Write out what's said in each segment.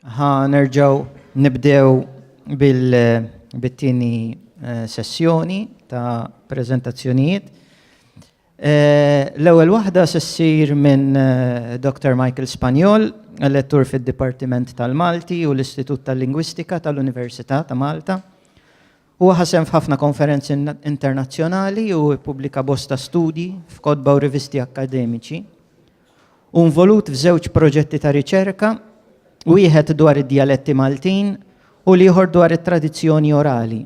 Nerġaw nibdew bit-tieni sessjoni ta' preżentazzjonijiet. L-ewwel waħda se ssir minn Dr. Michael Spanjol, elettur fid-Dipartiment tal-Malti u l-Istitut tal-Lingwistika tal-Università ta' Malta. Huwa ħasem f'ħafna konferenzi internazzjonali u ppubblika bosta studji f'kotba u rivisti akademiċi. U involut f'żewġ proġetti ta' riċerka, wieħed dwar id-dialetti Maltin u ieħor dwar it-tradizzjoni orali.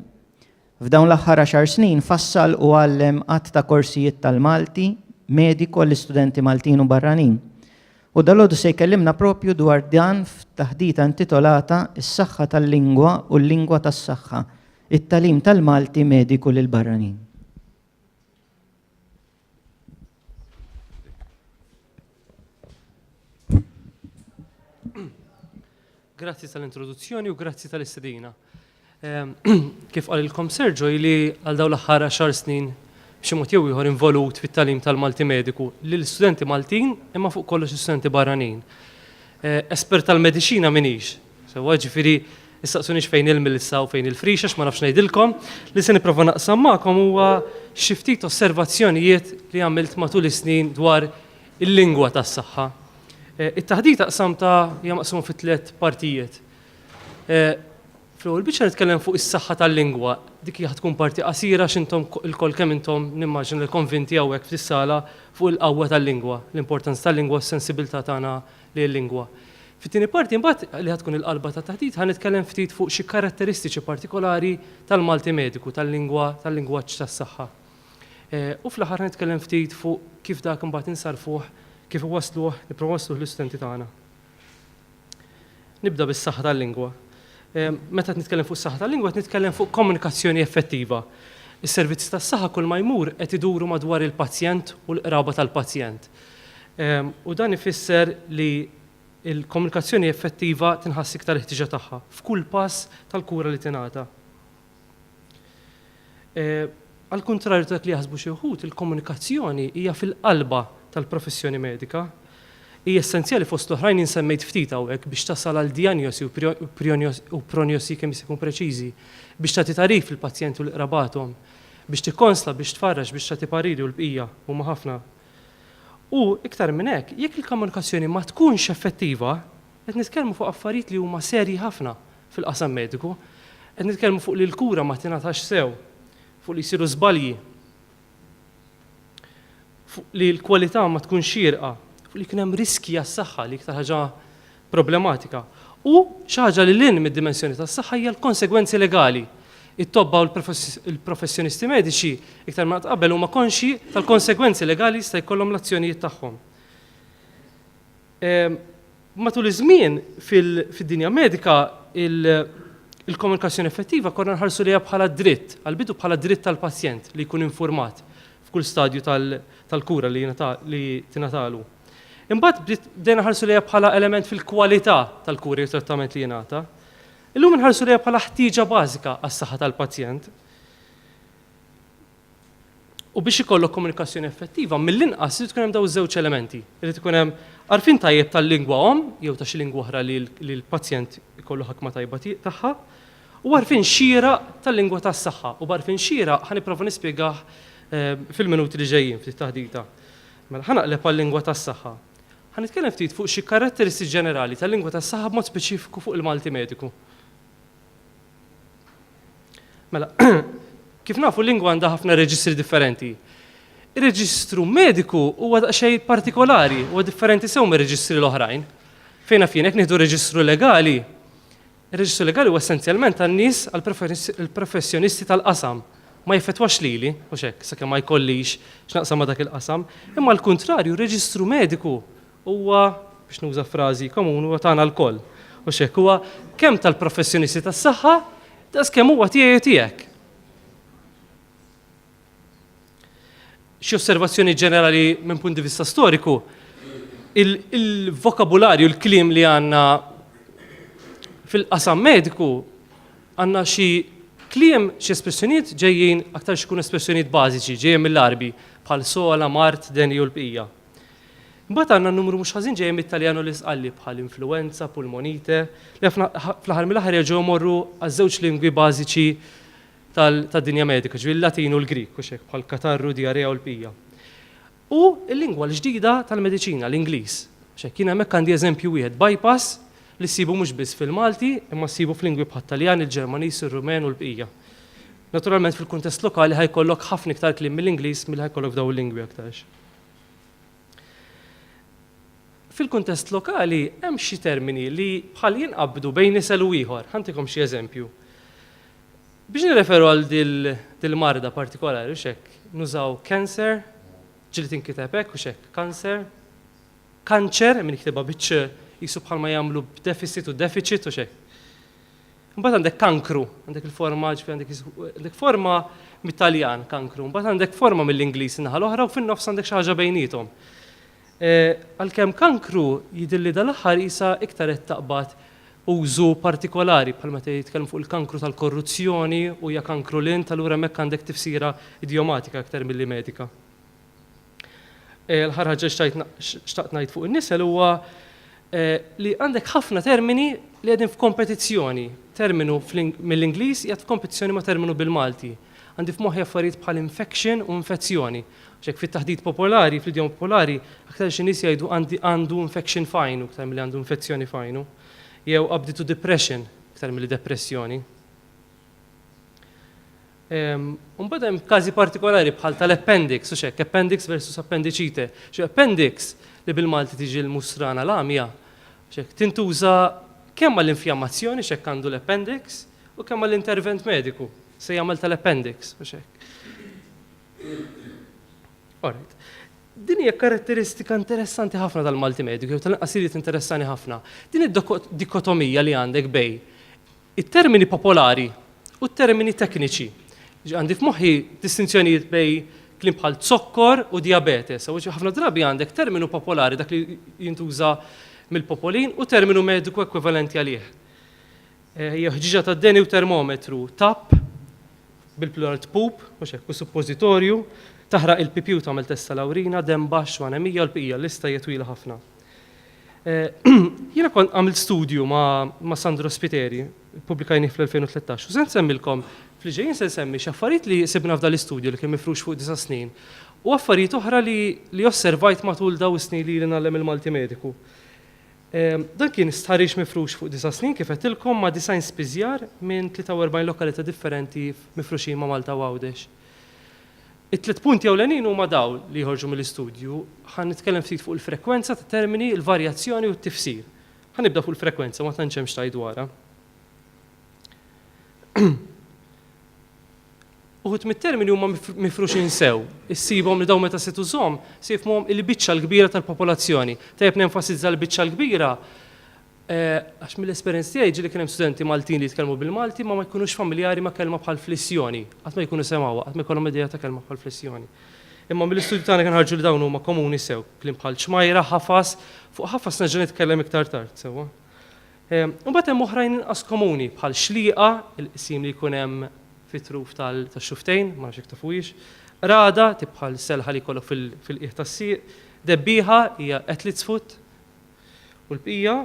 F'dawn l-aħħar 10 snin fassal u għallem qatt ta' korsijiet tal-Malti, mediku għall-istudenti Maltin u barranin. U dalodu se jkellimna propju dwar dan f'taħdita intitolata Is-saħħa tal-lingwa u l-lingwa tas-saħħa, it-tagħlim tal-Malti mediku lil barranin. Grazzi tal-introduzzjoni u grazzi tal-istedina. Kif qalilkom Sergio li għal dawn l-aħħar 10 snin b'xi mod jew ieħor involut fit-tagħlim tal-Malti mediku lill-istudenti Maltin imma fuq kollox istudenti barranin. Espert tal-mediċina minix. Sewwa ġifieri issaqsunix fejn il-milissa u fejn il-frixa ma nafx ngħidilkom li se nipprova naqsam magħkom huwa xi ftit osservazzjonijiet li għamilt matul is-snin dwar il-lingwa tas-saħħa. It-taħdita qsamta hija maqsuma fi 3 partijiet. Fl-ewwel biċċa nitkellem fuq is-saħħa tal-lingwa. Dik hija tkun parti qasira x'intom ilkoll kemm intom nimmaġina li konvinti hawnhekk fis-sala fuq il-qawwa tal-lingwa, l-importanza tal-lingwa u s-sensibilità tagħna lill-lingwa. Fit-tieni parti mbagħad li tkun il-qalba ta' taħdit ħanitkellem ftit fuq xi karatteristiċi partikolari tal-Malti mediku, tal-lingwaġġ tas-saħħa. U fl-aħħar nitkellem ftit fuq kif dak imbagħad insarfuh kif wasluh nipprova l-istudenti tagħna. Nibda bis-saħħa tal-lingwa. Meta nitkellem fuq is-saħħa tal-lingwa qed nitkellem fuq komunikazzjoni effettiva. Is-servizzi tas-saħħa kull ma jmur qed iduru madwar il-pazjent u l-qraba tal-pazjent. U dan ifisser li l-komunikazzjoni effettiva tinħass iktar ħtiġa tagħha f'kull pass tal-kura li tingħata. Al kontrarju ta' dak li jaħsbu xi wħud, il-komunikazzjoni hija fil-qalba tal-professjoni medika. Hija essenzjali fost l-oħrajn insemmejt ftit hawnhekk biex tasal għal dijanjosi u pronjosi kemm jkun preċiżi, biex tagħti tarif lill-pazjent u l-qrabathom, biex tikkonsla, biex tfarrax, biex tagħti pariri u l-bqija huma ħafna. U iktar minn hekk, jekk il-komunikazzjoni ma tkunx effettiva, qed nitkellmu fuq affarijiet li huma serji ħafna fil-qasam mediku, qed nitkellmu fuq li l-kura ma tingħatax sew, fuq li jsiru żbalji, fuq li l-kwalità ma tkunx xierqa, fuq li kien hemm riski għas-saħħa li iktar ħaġa problematika. U xi ħaġa li lin mid-dimensjoni tas-saħħa hija l-konsegwenzi legali. It-tobba u l-professjonisti mediċi iktar ma qabel huma konxi tal-konsegwenzi legali jista' jkollhom l-azzjonijiet tagħhom. Matul iż-żmien fid-dinja medika il-komunikazzjoni effettiva konna nħarsu liha bħala dritt, għall-bidu bħala dritt tal-pazjent li jkun informat f'kull stadju tal-kura li tingħatalu. Imbagħad bdejna ħarsu liha bħala element fil-kwalità tal-kuri u trattament li jingħata. Illum inħarsu liha bħala ħtieġa bażika għas-saħħa tal-pazjent. U biex ikollok komunikazzjoni effettiva, mill-inqas irid tkun hemm dawn iż-żewġ elementi. Irid ikun hemm għarfien tajjeb tal-lingwa jew ta' xi lingwa oħra li l-pazjent ikollu ħakma tajba tagħha, u għarfien xieraq tal-lingwa tas-saħħa. U b'għarfien xieraq ħanipprova nispjegah fil-minuti li ġejjin ftit taħdita. Mela ħanaqleb għal-lingwa tas-saħħa. Ħanitkellem ftit fuq xi karatteristiċi ġenerali tal-lingwa tas-saħħa b'mod speċifiku fuq il-Malti mediku. Mela, kif nafu l-lingwa għandha ħafna reġistri differenti. Ir-reġistru mediku huwa xejn partikolari, huwa differenti sew mir-reġistri l-oħrajn. Fejn naf jien hekk nieħdu reġistru legali. Ir-reġistru legali huwa essenzjalment għan-nies għall-professjonisti tal-qasam. Ma jeffettwax lili, u xek, sakemm ma jkollix x'naqsam ma dak il-qasam, imma l-kuntrarju reġistru mediku huwa biex nuża frażi komuni huwa tagħna l-koll. U xek huwa kemm tal-professjonisti tas-saħħa daqs kemm huwa tiegħi tiegħek. Xi osservazzjoni ġenerali minn punt di vista storiku, il-vokabularju, l-kliem li għandna fil-qasam mediku għandna xi kliem xi espressjonijiet ġejjin aktar xi jkunu espressjonijiet bażiċi ġejjin mill-Arbi bħal sola, mart, deni u l-bqija. Mbagħad għandna numru mhux ħażin ġejjin mit-Taljan u l-isqalli bħal influenza, pulmonite, li fl-aħħar mill-aħħar jerġgħu morru għaż-żewġ lingwi bażiċi tad-dinja medika, ġifieri l-Latin u l-Grik, u xek bħal katarru, diarrea u l-pija. U l-lingwa l-ġdida tal-mediċina, l-Ingliż. Xek jiena hemmhekk għandi eżempju wieħed, bypass li ssibu mhux biss fil-Malti, imma ssibu f'lingwi bħal Taljan, il-Ġermaniż, ir-Rumen u l-bqija. Naturalment fil-kuntest lokali ħajkollok ħafna iktar kliem mill-Ingliż milli ħajkollok f'dawn il-lingwi aktarx. Fil-kuntest lokali hemm xi termini li bħal jinqabdu bejn isel u ieħor. Ħantikom xi eżempju. Biex nirreferu għal dil-marda partikolari, xek, nużaw cancer, ġili tinkiteb hekk, u xek, cancer, kanċer, minn iktiba biċ jisu bħalma jagħmlu b'deficit u deficit u xek. Mbagħad għandek kankru, għandek il-forma għandek forma mit-Taljan kankru, mbagħad għandek forma mill-Ingliż naħa l-oħra u fin-nofs għandek xi ħaġa bejnietom. Għalkemm kankru jidilli dal-aħħar isa iktar qed taqbad użu partikolari bħal meta jitkellmu fuq il-kankru tal-korruzzjoni u hija kankru lint, allura hemmhekk għandek tifsira idiomatika aktar milli medika. L-ħar ħaġa xtaqt ngħid fuq in-nisel huwa li għandek ħafna termini li qegħdin f'kompetizzjoni. Terminu mill-Ingliż qiegħed f'kompetizzjoni ma' terminu bil-Malti. Għandi f'moħħi affarijiet bħal infection u infezzjoni. Xek fit-taħdid popolari, fl-idjom popolari, aktar xi nies jgħidu għandu infection fajnu, aktar milli għandu infezzjoni fajnu. Jew abdi to depression, aktar milli depressjoni. Mbagħad hemm każi partikolari bħal tal-appendix, u xek, appendix versus appendicite. Xi appendix li bil-Malti tiġi l-musrana l-għamja, xek tintuża kemm għall-infjammazzjoni xek għandu l-appendix u kemm għall-intervent mediku se jagħmel tal-appendix, u xek. Alright. Din hija karatteristika interessanti ħafna tal-Malti mediku, jew tal-qasirijiet interessanti ħafna. Din id-dikotomija li għandek bej it-termini popolari u t-termini tekniċi. Għandi f'moħħi distinzjonijiet bej kliem bħal zokkor u diabetes, u ħafna drabi għandek terminu popolari dak li jintuża mill-popolin u terminu mediku ekwivalenti għalih. Hija ħġiġa tad-deni u termometru, tap bil-plural tpub, u suppożitorju, taħraq il-pipi u tagħmel testa l-awrina, dem baxx u anemija l-bqija, l-lista hija twila ħafna. Jiena kont għamilt studju ma' Sandro Spiteri, pubblikajni fl-2013, u se nsemmilkom fl-ġejjin se nsemmi xi affarijiet li sibna f'dan l-istudju li kien mifrux fuq 9 snin, u affarijiet oħra li osservajt matul daw is-snin li nagħlem il-Malti mediku. Dan kien stħarriġ mifrux fuq 9 snin kif qedtilkom ma' design spiżjar minn 43 lokalità differenti mifruxin ma' Malta u Għawdex. It-tliet punti ewlenin huma daw li jħorġu mill-istudju. Ħan nitkellem ftit fuq il-frekwenza ta' termini, il-varjazzjoni u t-tifsir. Ħan nibda fuq il-frekwenza ma tantx hemm xtajt dwarha. Uħud mit-termini huma mifruxin sew. Issibhom li dawn meta se tużhom se jifhmuhom il-biċċa l-kbira tal-popolazzjoni. Tajjeb nenfasizza l-biċċa l-kbira għax mill-esperjenza tiegħi ġieli kien hemm studenti Maltin li jitkellmu bil-Malti ma jkunux familjari ma' kelma bħal flessjoni, qatt ma jkunu semgħuha, qatt ma jkollhom idea ta' kelma bħal flessjoni. Imma mill-istudju tagħna kien ħarġu li dawn huma komuni sew, kliem bħal ċmajra, ħafas, fuq ħafas nerġa' nitkellem iktar tard sewwa. Imbagħad hemm oħrajn inqas komuni bħal xlieqa, il-qsim li jkun hemm fit-truf tax-xuftejn, ma nafx jekk tafuhiex, rada tibħal selħa li jkollok fil-qiegħ tas-sieq, debbieħa hija athlete's foot u l-bqija.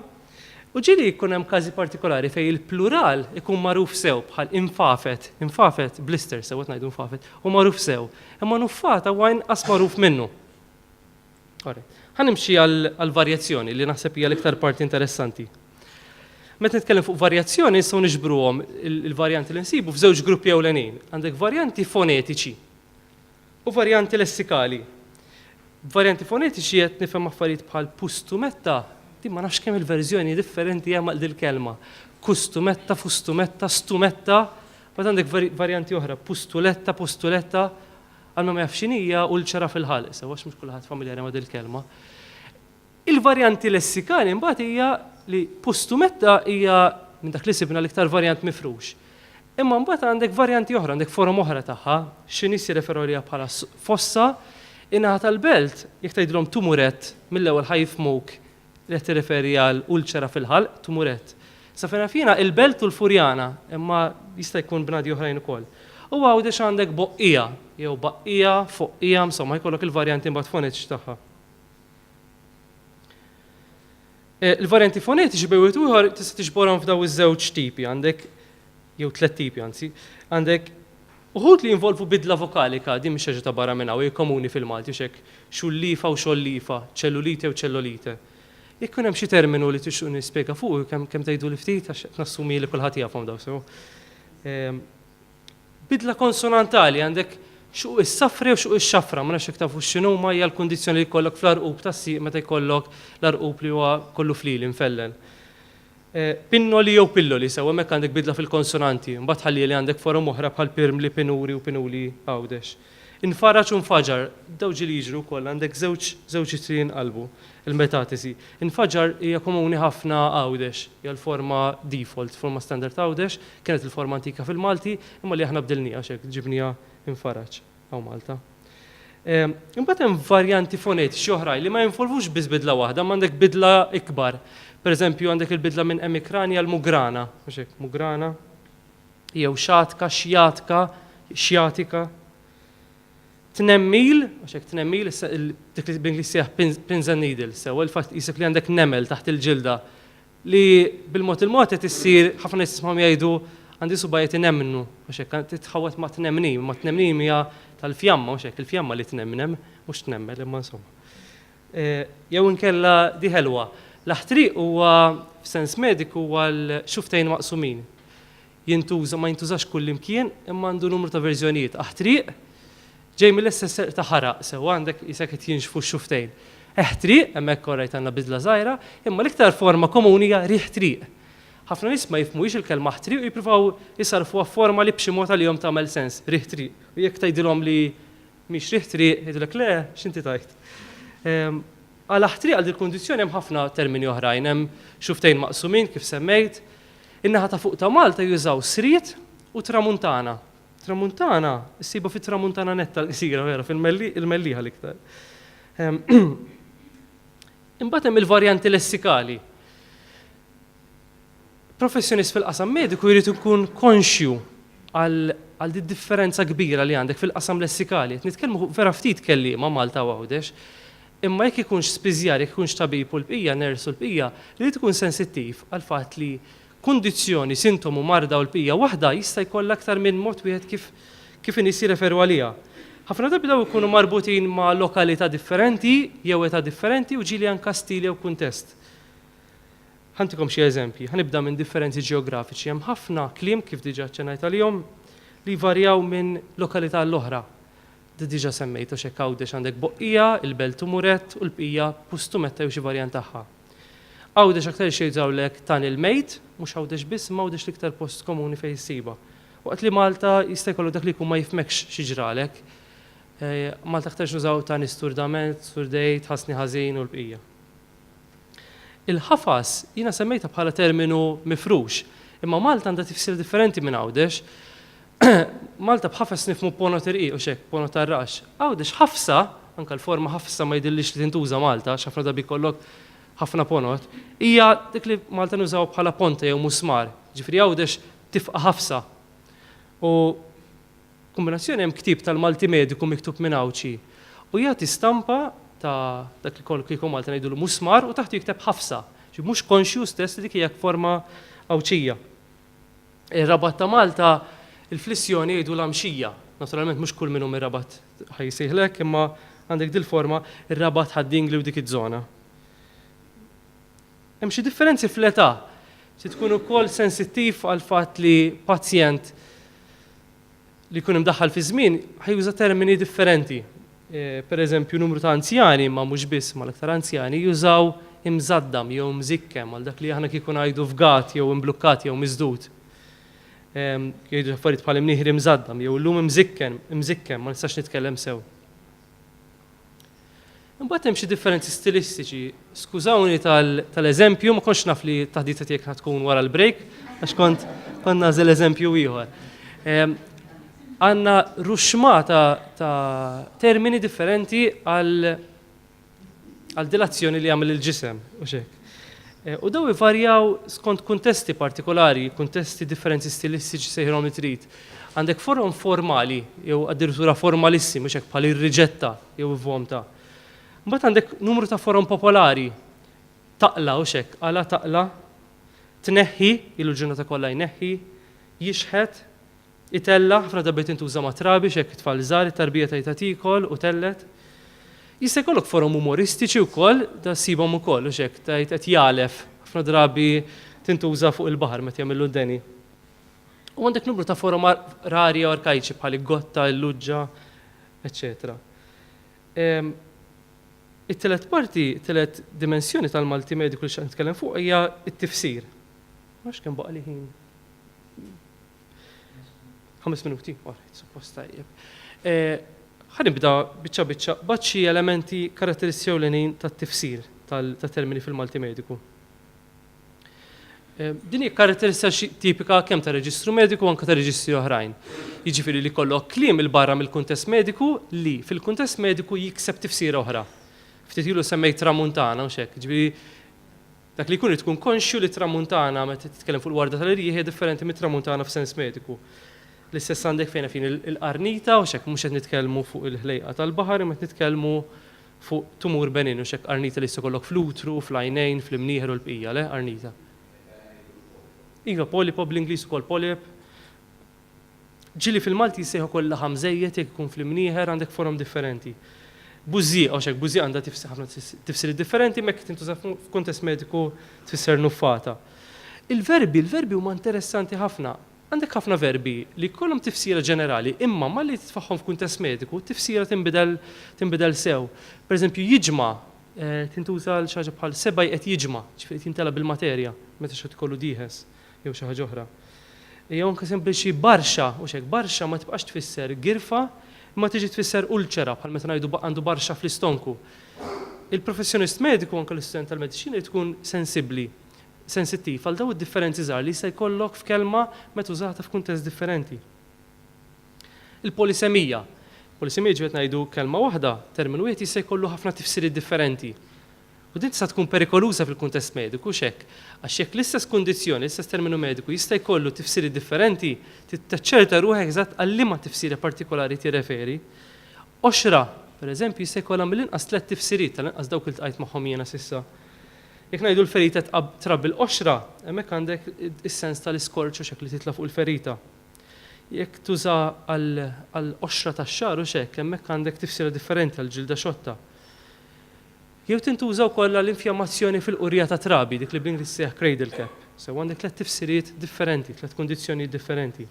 U ġieli jkun hemm każi partikolari fejn il-plural ikun magħruf sew bħal infafet, blister sew qed ngħidu infafet, u magħruf sew. Imma nuffata huwa inqas magħruf minnu. Ħanimxi għall-varjazzjoni li naħseb hija l-iktar parti interessanti. Meta nitkellem fuq varjazzjoni nistgħu niġbruhom il-varjanti li nsibu f'żewġ gruppi ewlenin. Għandek varjanti fonetiċi u varjanti lessikali. Varjanti fonetiċi qed nifhem affarijiet bħal pustumetta, ma nafx kemm il-verżjoni differenti hemm għal dil-kelma. Kustumetta, fustumetta, stumetta, ma għandek varjanti oħra, pustuletta, għalma ma jafx x'inhija ulċera fil-ħalq, sewwax mhux kulħadd familjari ma' dil-kelma. Il-varjanti lessikali mbagħad hija li pustumetta hija minn dak li sibna l-iktar varjant mifrux. Imma mbagħad għandek varjanti oħra, għandek forom oħra tagħha, xi nies jirreferu liha bħala fossa, ingħata l-belt jekk tgħidilhom tumuret mill-ewwel ħajfmuk li qed tirreferi għal ulċera fil-ħalq, tumuret. Sa fejn fina il-belt u l-furjana, imma jista' jkun bnadi oħrajn ukoll. U Għawdex għandek boqqija, jew baqqija, foqqija, insomma jkollok il-varjanti mbagħad fonetiċi tagħha. Il-varjanti fonetiċi bejwet ieħor tista' tiġborhom f'daw iż-żewġ tipi, għandek jew tliet tipi anzi, għandek uħud li jinvolvu bidla vokalika, din mhix ħaġa ta' barra minn hawn, komuni fil-Malti xek xullifa u xollifa, ċellulite u ċellulite. Jekk hemm xi terminu li tixtieq nispjega fuq kemm tgħidu li ftit għax nassumi li kulħadd jafhom daw sew. Bidla konsonantali għandek xuq is-safri u xuq ix-xafra, ma nafx hekk tafu x'inhuma hija l-kundizzjoni li jkollok fl-arqub tas-sieq meta jkollok l-arqub li huwa kollu flili mfellel. Pinnoli jew pilloli sew hemmhekk għandek bidla fil-konsonanti, mbagħad ħalli li għandek forom oħra bħal pirmli, pinuri u pinuli għawdex. Infaraċ u nfaġar, daw ġili jiġru wkoll għandek żewġ itri qalbu, il-metatesi. Infaġar hija komuni ħafna għawdex, hija l-forma default, forma standard għawdex, kienet il-forma antika fil-Malti, imma li aħna bdilnija xek, ġibnija infaraċ għaw Malta. Imbagħad hemm varjanti fonetiċi oħrajn li ma jinvolvux biss bidla waħda, ma għandek bidla ikbar. Pereżempju għandek il-bidla minn emikrani għal mugrana, mugrana, jew xatka, xjatika, tnemmil, għaxek tnemmil, dik li b'Inglis seħ pins and needles, sew il-fatt jisek li għandek nemel taħt il-ġilda li bil-mod qed issir ħafna nies ismahom jgħidu għandi subajjed inemnu, għaxek titħawat ma tnemnim, ma tnemnim hija tal-fjamma, għaxek il-fjamma li tnemnem, mhux tnemmel imma insomma. Jew inkella di ħelwa. L-aħtriq huwa f'sens mediku huwa l-xuftejn maqsumin. Jintuża ma jintużax kull imkien imma għandu numru ta' verżjonijiet. Aħtriq ġej mill-istess ta' ħaraq, sew għandek isek qed jinxfu x-xuftejn. Eħtriq, hemmhekk korrejt għandna bidla żgħira, imma l-iktar forma komuni hija riħ triq. Ħafna nies ma jifhmux il-kelma ħtriq u jippruvaw isarfuha forma li b'xi mod għalihom tagħmel sens, riħ triq. U jekk tgħidilhom li mhix riħ triq, jgħidulek le, x'inti tajt. Għal aħtriq għal dik kundizzjoni hemm ħafna termini oħrajn, hemm xuftejn maqsumin kif semmejt. In-naħa ta' fuq ta' Malta jużaw sriet u tramuntana. Tramuntana, issibu fit-tramuntana netta l-qsira vera fil-melliħa l-iktar. Imbagħad hemm il-varjanti lessikali. Professjonist fil-qasam mediku jrid ikun konxju għal di differenza kbira li għandek fil-qasam lessikali. Nitkellmu vera ftit kelliema Malta għawdex, imma jekk ikunx spiżjar, jekk ikunx tabib u l-bqija, nersu l-bqija, li tkun sensittiv għal fatt li kundizzjoni, sintomu, marda u l-bqija waħda jista' jkollha aktar minn mod wieħed kif nies jirreferu għaliha. Ħafna drabi daw ikunu marbutin ma' lokalità differenti, jew età differenti u ġieli anke stili jew kuntest. Ħantikom xi eżempji, ħanibda minn differenzi ġeografiċi. Hemm ħafna kliem kif diġà ċċennajt għalihom li varjaw minn lokalità l-oħra. Diġà semmejtu x'hekk għawdex għandek Boqqija, il-Belt u Muret u l-bqija Pustumetta jew xi varjant tagħha. Għawdex aktar xejżawlek tan il-mejt, mhux għawdex biss, ma għawdex l-iktar post komuni fejn issiba. Waqt li Malta jista' jkollu dak li jkun ma jifmekx xi ġralek. Malta aktar nużaw tan isturdament, sturdejt, ħasni ħażin u l-bqija. Il-ħafas jiena semmejta bħala terminu mifrux, imma Malta għandha tifsir differenti minn għawdex. Malta b'ħafas nifmu pono tirqi u xek, pono tarrax. Għawdex ħafsa, anke l-forma ħafsa ma jidillix li tintuża Malta, x'ħafna drabi jkollok ħafna ponot, hija dik li Malta nużaw bħala ponte jew musmar, ġifri għawdex tifqa' ħafsa. U kombinazzjoni hemm ktib tal-Malti mediku miktub minn Awċi. U jagħti stampa ta' dak li kieku Malta ngħidulu musmar u taħt jikteb ħafsa. Ġi mhux konxju stess li dik hija forma Awċija. Ir-Rabat ta' Malta il-flissjoni jgħidu l-amxija. Naturalment mhux kull minnhom ir-Rabat ħajsejħlek, imma għandek dil-forma ir-Rabat ħaddingli u dik iż-żona. Hemm xi differenzi fl-età. Se tkun ukoll sensittiv għal fatt li pazjent li jkun imdaħħal fi żmien ħajjuża termini differenti. Pereżempju numru ta' anzjani, ma mhux biss mal-aktar anzjani, jużaw imżaddam jew mżikkem għal dak li aħna kieku ngħidu fgat jew imblukkat jew miżdud. Jgħidu affarijiet bħal imnieħri mżaddam jew llum imżikken, ma nistax nitkellem sew. Imbagħad hemm xi differenzi stilistiċi. Skużawni tal-eżempju, ma kontx naf li taħdita tiegħek tkun wara l-break, għax kont nażel eżempju ieħor. Għandna ruxma ta' termini differenti għal dilazzjoni li jagħmel il-ġisem u xek. U daw ivarjaw skont kuntesti partikolari, kuntesti differenzi stilistiċi sejħilhom li trid. Għandek forom formali jew addirittura formalissimi xek bħal ir-riġetta jew il-vomta. Mbagħad għandek numru ta' forom popolari. taqla u xek, għala taqla, tneħħi, ilu ġurnata kollha jneħħi, jixħet, itella, ħafna drabiet intuża ma' trabi, xek tfal żgħar, it-tarbija tajta tikol u tellet. Jista' jkollok forum umoristiċi wkoll, da sibhom ukoll u xek tajt qed jalef, ħafna drabi tintuża fuq il-baħar meta jagħmlu d-deni. U għandek numru ta' forum rari u arkaiċi bħal gotta, il-luġġa, eccetera. It-telet parti, telet dimensjoni tal-Malti Mediku li xan nitkellem fuq hija t-tifsir. Mhux kemm baqa' li ħin. 5 minuti, alright, suppost tajjeb. Ħanibda biċċa xi elementi karatteristiċi ewlenin tat-tifsir tat-termini fil-Malti Mediku. Din hija karatteristika tipika kemm ta' reġistru mediku u anke ta' reġistri oħrajn. Jiġifieri li jkollok kliem il-barra mill-kuntest mediku li fil-kuntest mediku jikseb tifsira oħra. Ftit ilu semmejt tramuntana u xek, ġifieri dak li jkun tkun konxju li tramuntana meta titkellem fuq il-warda tal-irjieħ hija differenti mit-tramuntana f'sens mediku. L-istess għandek fejn fin il-qarnita u xek mhux qed nitkellmu fuq il-ħlejqa tal-baħar imma qed nitkellmu fuq tumur benin u xek qarnita li jkollok fl-utru, fl-għajnejn, fl-imnieħer u l-bqija, le qarnita. Iva, polip, bl-Inglis ukoll polip. Ġili fil-Malti jsejħu kollha ħamżejjed jekk ikun fl-imnieħer għandek forum differenti. Bużi, għax hekk bużi għandha tifsir differenti mekk tintuża f'kuntest mediku tfisser nuffata. Il-verbi huma interessanti ħafna. Għandek ħafna verbi li kollhom tifsira ġenerali, imma malli titfaħħom f'kuntest mediku, tifsira tinbidel sew. Pereżempju jiġma' tintuża l xi ħaġa bħal sebaj qed jiġma', ġifieri tintela bil-materja meta xi tkollu dieħes jew xi ħaġa oħra. Jew anke sempliċi barxa u xek barxa ma tibqax tfisser girfa, ma tiġi tfisser ulċera bħal meta ngħidu għandu barxa fl-istonku. Il-professjonist mediku anke l-istudent tal-mediċina tkun sensibbli, sensittiv għal daw id-differenzi żgħar li se jkollok f'kelma meta użata f'kuntest differenti. Il-polisemija. Polisemija ġiet ngħidu kelma waħda, terminu wieħed jista' jkollu ħafna tifsiriet differenti. U din tista' tkun perikoluża fil-kuntest mediku x'hekk, għax jekk l-istess kundizzjoni, l-istess terminu mediku jista' jkollu tifsiriet differenti, taċċerta ruħek eżatt għal liema tifsira partikolari tirreferi. Oxra, pereżempju, jista' jkollha mill-inqas 3 tifsiriet tal-inqas dawk il tqajt magħhom jiena s'issa. Jekk ngħidu l-ferita trab il-qoxra, hemmhekk għandek is-sens tal-iskorċ u xekk li titla' fuq il-ferita. Jekk tuża għall-qoxra tax-xahar u xekk, hemmhekk għandek tifsira differenti għall-ġilda xotta. Jew tintużaw kollha l-infjammazzjoni fil-qurija ta' trabi, dik li bl-Inglis seħ cradle cap. So għandek 3 tifsiriet differenti, 3 kundizzjoni differenti.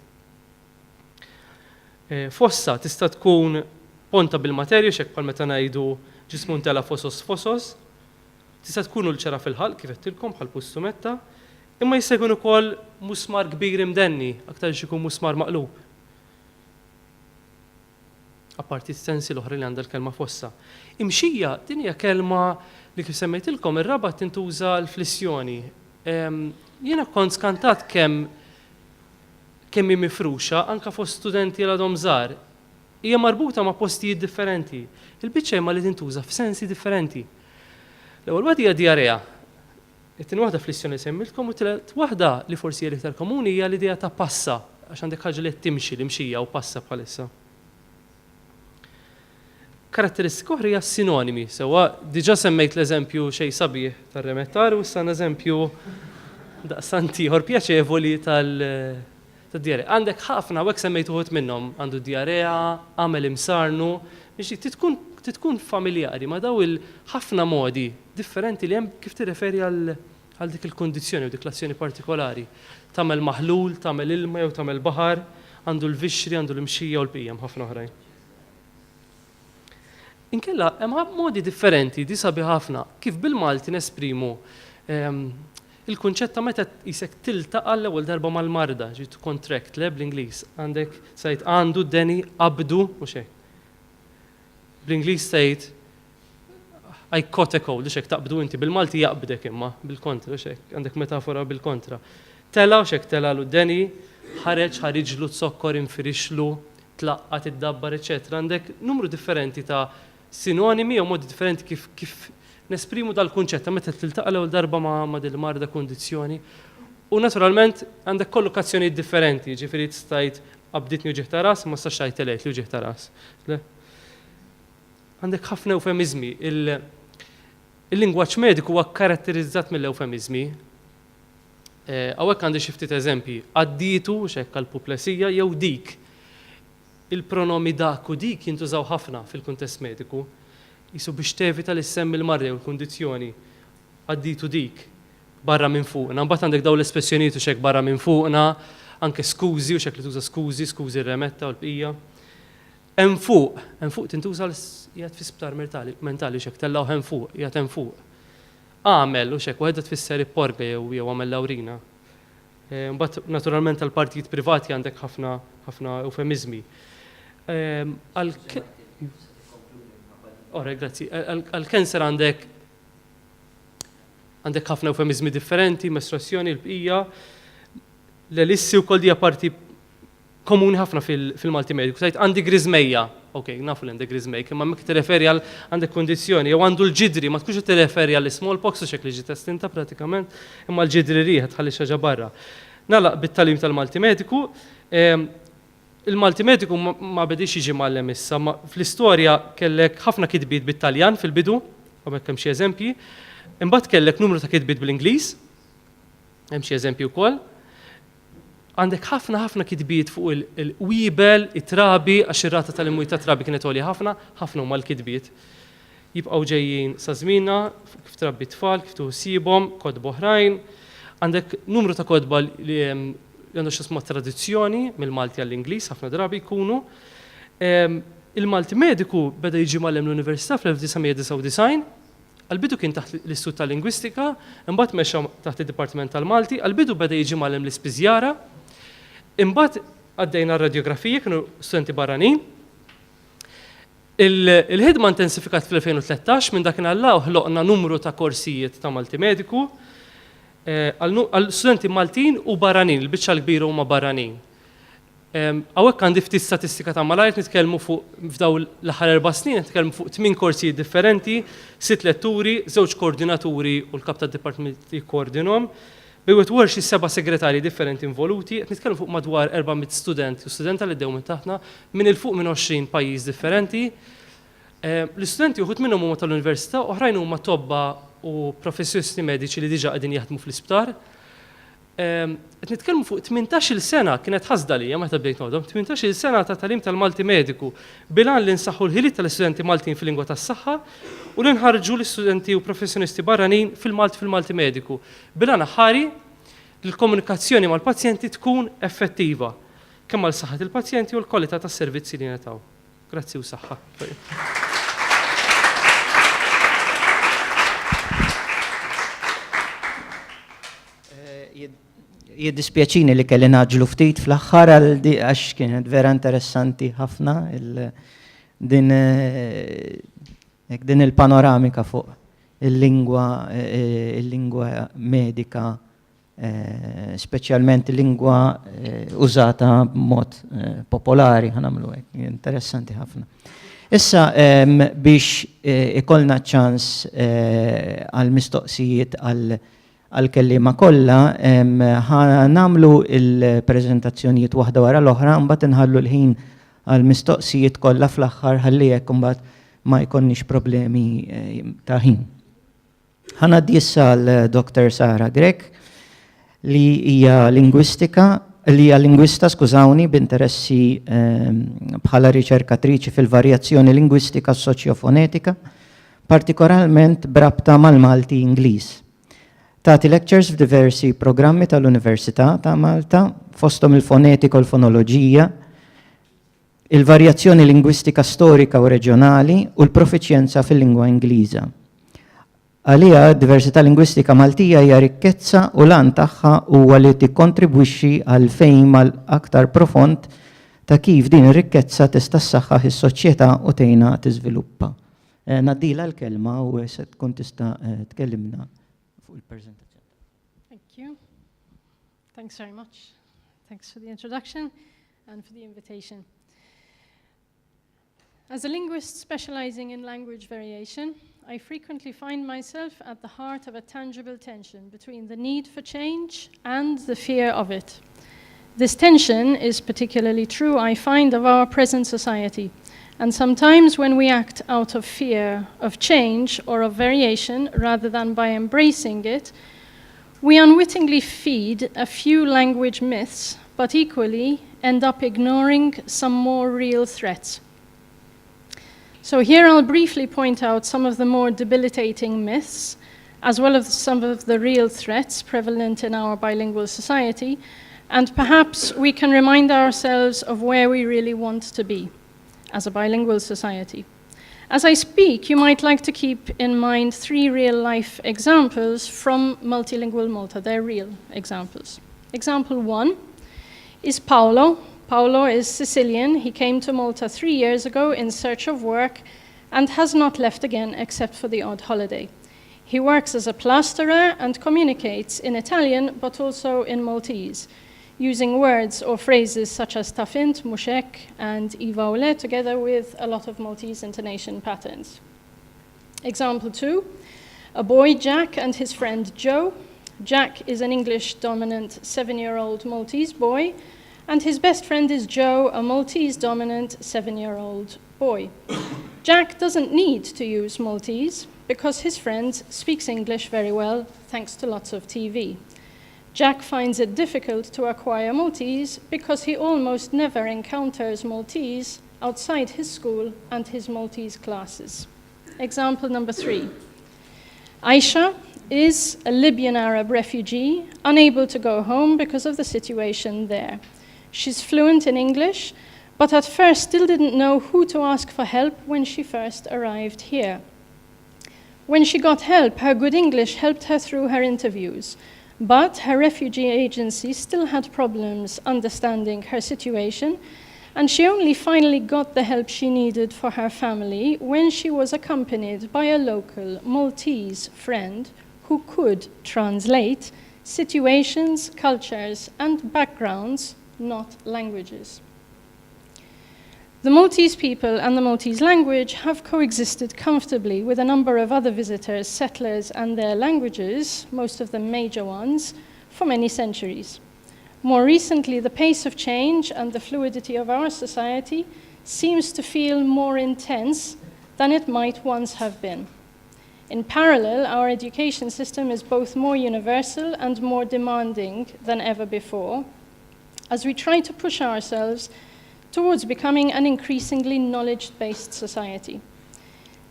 Fossa tista' tkun ponta bil-materju xek bħal meta ngħidu ġismun tela fosos, tista' tkun ulċera fil-ħalq kif qedtilkom bħal pustumetta, imma jista' jkun ukoll musmar kbir imdenni, aktar ikun musmar maqlub. Apparti sensi l-oħra li għandha l-kelma fossa. Imxija, din hija kelma li kif semmejtilkom ir-raba tintuża l-flissjoni. Jiena kont skantat kemm hi mifruxa anke fost studenti għadhom żgħar. Hija marbuta ma' postijiet differenti. Il-biċċa ma li tintuża f'sensi differenti. L-ewwel waħda hija diarea. It-tieni waħda flissjoni semmiltkom u tielet waħda li forsi hija iktar komuni hija l-idea ta' passa għax għandek ħaġa li timxi l-imxija u passa bħalissa. Karatteristika oħra hija sinonimi, sewwa diġà semmejt l-eżempju xejn sabiħ tar-remettar u issa eżempju daqsant ieħor pjaċevoli tad-diarea. Għandek ħafna hekk semmejt uħud minnhom, għandu diarea, għamel imsarnu, biex titkun familjari ma' daw il-ħafna modi differenti li hemm kif tirreferi għal dik il-kondizzjoni u dik l-azzjoni partikolari. Tagħmel maħlul, tagħmel ilma jew tagħmel baħar, għandu l-vixri, għandu l-imxija u l-bqija ħafna oħrajn. Inkella hemm modi differenti di sabi ħafna kif bil-Malti nesprimu il-kunċett ta' meta isek tiltaqa' l-ewwel darba mal-marda, ġiet contract le bl-Ingliż. Għandek sajt għandu deni qabdu u xejn. Bl-Ingliż sajt I caught a cold, xek taqbdu inti bil-Malti jaqbdek imma bil-kontra xek, għandek metafora bil-kontra. Tela u xek tela lu deni, ħariġlu t-sokkor infirixlu, tlaqqat id-dabbar, eċetera. Għandek numru differenti ta' sinonimi u modi differenti kif nesprimu dal-kunċetta meta tiltaqa' l-ewwel darba ma' dil-marda kondizzjoni. U naturalment għandek kollokazzjoni differenti, ġifieri stajt qabditni u ġieħ ta' ras, ma stax tajtelejt li ġieħ ta' ras. Għandek ħafna eufemizmi. Il-lingwaġġ mediku huwa karatterizzat mill-eufemizmi. Hawnhekk għandi xi ftit eżempji. Għaddietu x'hekk għall-puplesija jew dik. Il-pronomi dak u dik jintużaw ħafna fil-kuntest mediku. Jisu biex tevita li semmi l-marja u l-kundizzjoni. Għaddietu dik barra minn fuqna. Mbagħad għandek dawn l-espressjonijiet u x'hekk barra minn fuqna, anke skużi u x'hekk li tuża skużi r-remetta u l-bqija. Hemm fuq tintuża qiegħed fi sptar mentali x'hekk tellgħu hemm fuq, qiegħed hemm fuq. Għamel u x'hekk waħda tfisser ipporga jew għamel lawrina. Mbagħad naturalment tal-partijiet privati għandek ħafna eufemizmi. Grazzi. Għal-kanser għandek ħafna eufemizmi differenti, mestruazzjoni, l-bqija. L-elissi wkoll dija parti komuni ħafna fil-Malti mediku. Sajt għandi grizmejja, nafu l-għandi grizmejja, imma mek t-referi għal għandek kondizjoni, jew għandu l-ġidri, ma tkunx t-referi għal smallpox u xek li ġi testinta pratikament, imma l-ġidri riħet ħalli xaġa barra. Nalaq bit-talim tal-Malti mediku, il-Malti mediku ma bedix jiġi mallem issa, ma fl-istorja kellek ħafna kitbiet bit-Taljan fil-bidu, għamek kemm xi eżempji, imbagħad kellek numru ta' kitbiet bil-Ingliż, hemm xi eżempji wkoll. Għandek ħafna kitbiet fuq il-wibel, it-trabi, għax ir-rata tal-imwiet ta' trabi kienet għolja ħafna huma l-kitbiet. Jibqgħu ġejjin sa żmienna, kif trabbi tfal, kif tuħsibhom, kodba oħrajn. Għandek numru ta' kodba li għandu x'isma' tradizzjoni mill-Malti għall-Ingliż, ħafna drabi jkunu. Il-Malti mediku beda jiġi mallem l-Università fl-1999, għal-bidu kien taħt l-Istitut tal-Lingwistika, imbagħad mexxa taħt id-Dipartiment tal-Malti, għal-bidu beda jiġi mallem l-Ispiżjara, imbagħad għaddejna r-radiografija, kienu studenti barranin. Il-ħidma intensifikat fl-2013 minn dakinhar Alla ħloqna numru ta' korsijiet ta' Malti mediku għal-studenti Maltin u barranin, il-biċċa l-kbira huma barranin. Hawnhekk għandi ftit statistika ta' malajr nitkellmu fuq f'daw l-aħħar 4 snin nitkellmu fuq 8 korsijiet differenti, 6 letturi, 2 koordinaturi u l-kap tad-dipartiment jikkoordinhom. Bejwet xi 7 segretarji differenti involuti, qed nitkellmu fuq madwar 400 studenti u studenta li ddew minn taħtna minn il-fuq minn 20 pajjiż differenti. L-istudenti uħud minnhom huma tal-Università, oħrajn huma tobba u professjonisti mediċi li diġà qegħdin jaħdmu fl-isptar. Qed nitkellmu fuq 18-il sena kienet ħasda li meta bdejt nodhom, 18-il sena ta' tagħlim tal-Malti mediku bilan li nsaħħu l-ħiliet tal-istudenti Maltin fil-lingwa tas-saħħa u li nħarġu l-istudenti u professjonisti barranin fil-Malti mediku. Bilan aħħari l-komunikazzjoni mal-pazjenti tkun effettiva kemm għal saħħa il-pazjenti u l-kwalità tas-servizzi li nagħtaw. Grazzi u saħħa. Jiddispjaċini li kelli naġlu ftit fl-aħħar għax kienet vera interessanti ħafna din il-panoramika fuq il-lingwa medika, speċjalment il-lingwa użata b'mod popolari, ħanamlu hekk, interessanti ħafna. Issa biex ikollna ċans għal-mistoqsijiet għal-kellima kollha nagħmlu il-preżentazzjonijiet waħda wara l-oħra, mbagħad inħallu l-ħin għal-mistoqsijiet kollha fl-aħħar ħalli hekk imbagħad ma jkollniex problemi ta' ħin. Ħanaddi issa l-Dr. Sara Grek li hija lingwista, skużawni, b'interessi bħala riċerkatriċi fil-varjazzjoni lingwistika soċjofonetika, partikolarment brabta mal-Malti Ingliż. Tagħti lectures f'diversi programmi tal-Università ta' Malta, fosthom il-fonetika u l-fonoloġija, il-varjazzjoni lingwistika storika u reġjonali u l-profiċjenza fil-lingwa Ingliża. Għalija d-diversità lingwistika Maltija hija rikkezza u lan tagħha huwa li tikkontribwixxi għal fejm aktar profond ta' kif din ir-rikkezza tista' ssaħħaħ is-soċjetà u tgħinha tiżviluppa. Naddila l-kelma u se tkun tista' tkellimna fuq il-preżentazzjoni. Thank you. Thanks very much. Thanks for the introduction and for the invitation. As a linguist specializing in language variation, I frequently find myself at the heart of a tangible tension between the need for change and the fear of it. This tension is particularly true, I find, of our present society, And sometimes when we act out of fear of change or of variation rather than by embracing it, we unwittingly feed a few language myths, but equally end up ignoring some more real threats. So here I'll briefly point out some of the more debilitating myths, as well as some of the real threats prevalent in our bilingual society, and perhaps we can remind ourselves of where we really want to be as a bilingual society. As I speak, you might like to keep in mind 3 real-life examples from multilingual Malta. They're real examples. Example 1 is Paolo. Paolo is Sicilian. He came to Malta 3 years ago in search of work and has not left again except for the odd holiday. He works as a plasterer and communicates in Italian, but also in Maltese, using words or phrases such as tafint, mushek, and ivaule, together with a lot of Maltese intonation patterns. Example 2, a boy, Jack, and his friend Joe. Jack is an English-dominant 7-year-old Maltese boy, and his best friend is Joe, a Maltese-dominant 7-year-old boy. Jack doesn't need to use Maltese because his friend speaks English very well, thanks to lots of TV. Jack finds it difficult to acquire Maltese because he almost never encounters Maltese outside his school and his Maltese classes. Example number 3. Aisha is a Libyan Arab refugee, unable to go home because of the situation there. She's fluent in English, but at first still didn't know who to ask for help when she first arrived here. When she got help, her good English helped her through her interviews. But her refugee agency still had problems understanding her situation, and she only finally got the help she needed for her family when she was accompanied by a local Maltese friend who could translate situations, cultures, and backgrounds, not languages. The Maltese people and the Maltese language have coexisted comfortably with a number of other visitors, settlers, and their languages, most of them major ones, for many centuries. More recently, the pace of change and the fluidity of our society seems to feel more intense than it might once have been. In parallel, our education system is both more universal and more demanding than ever before, as we try to push ourselves towards becoming an increasingly knowledge-based society.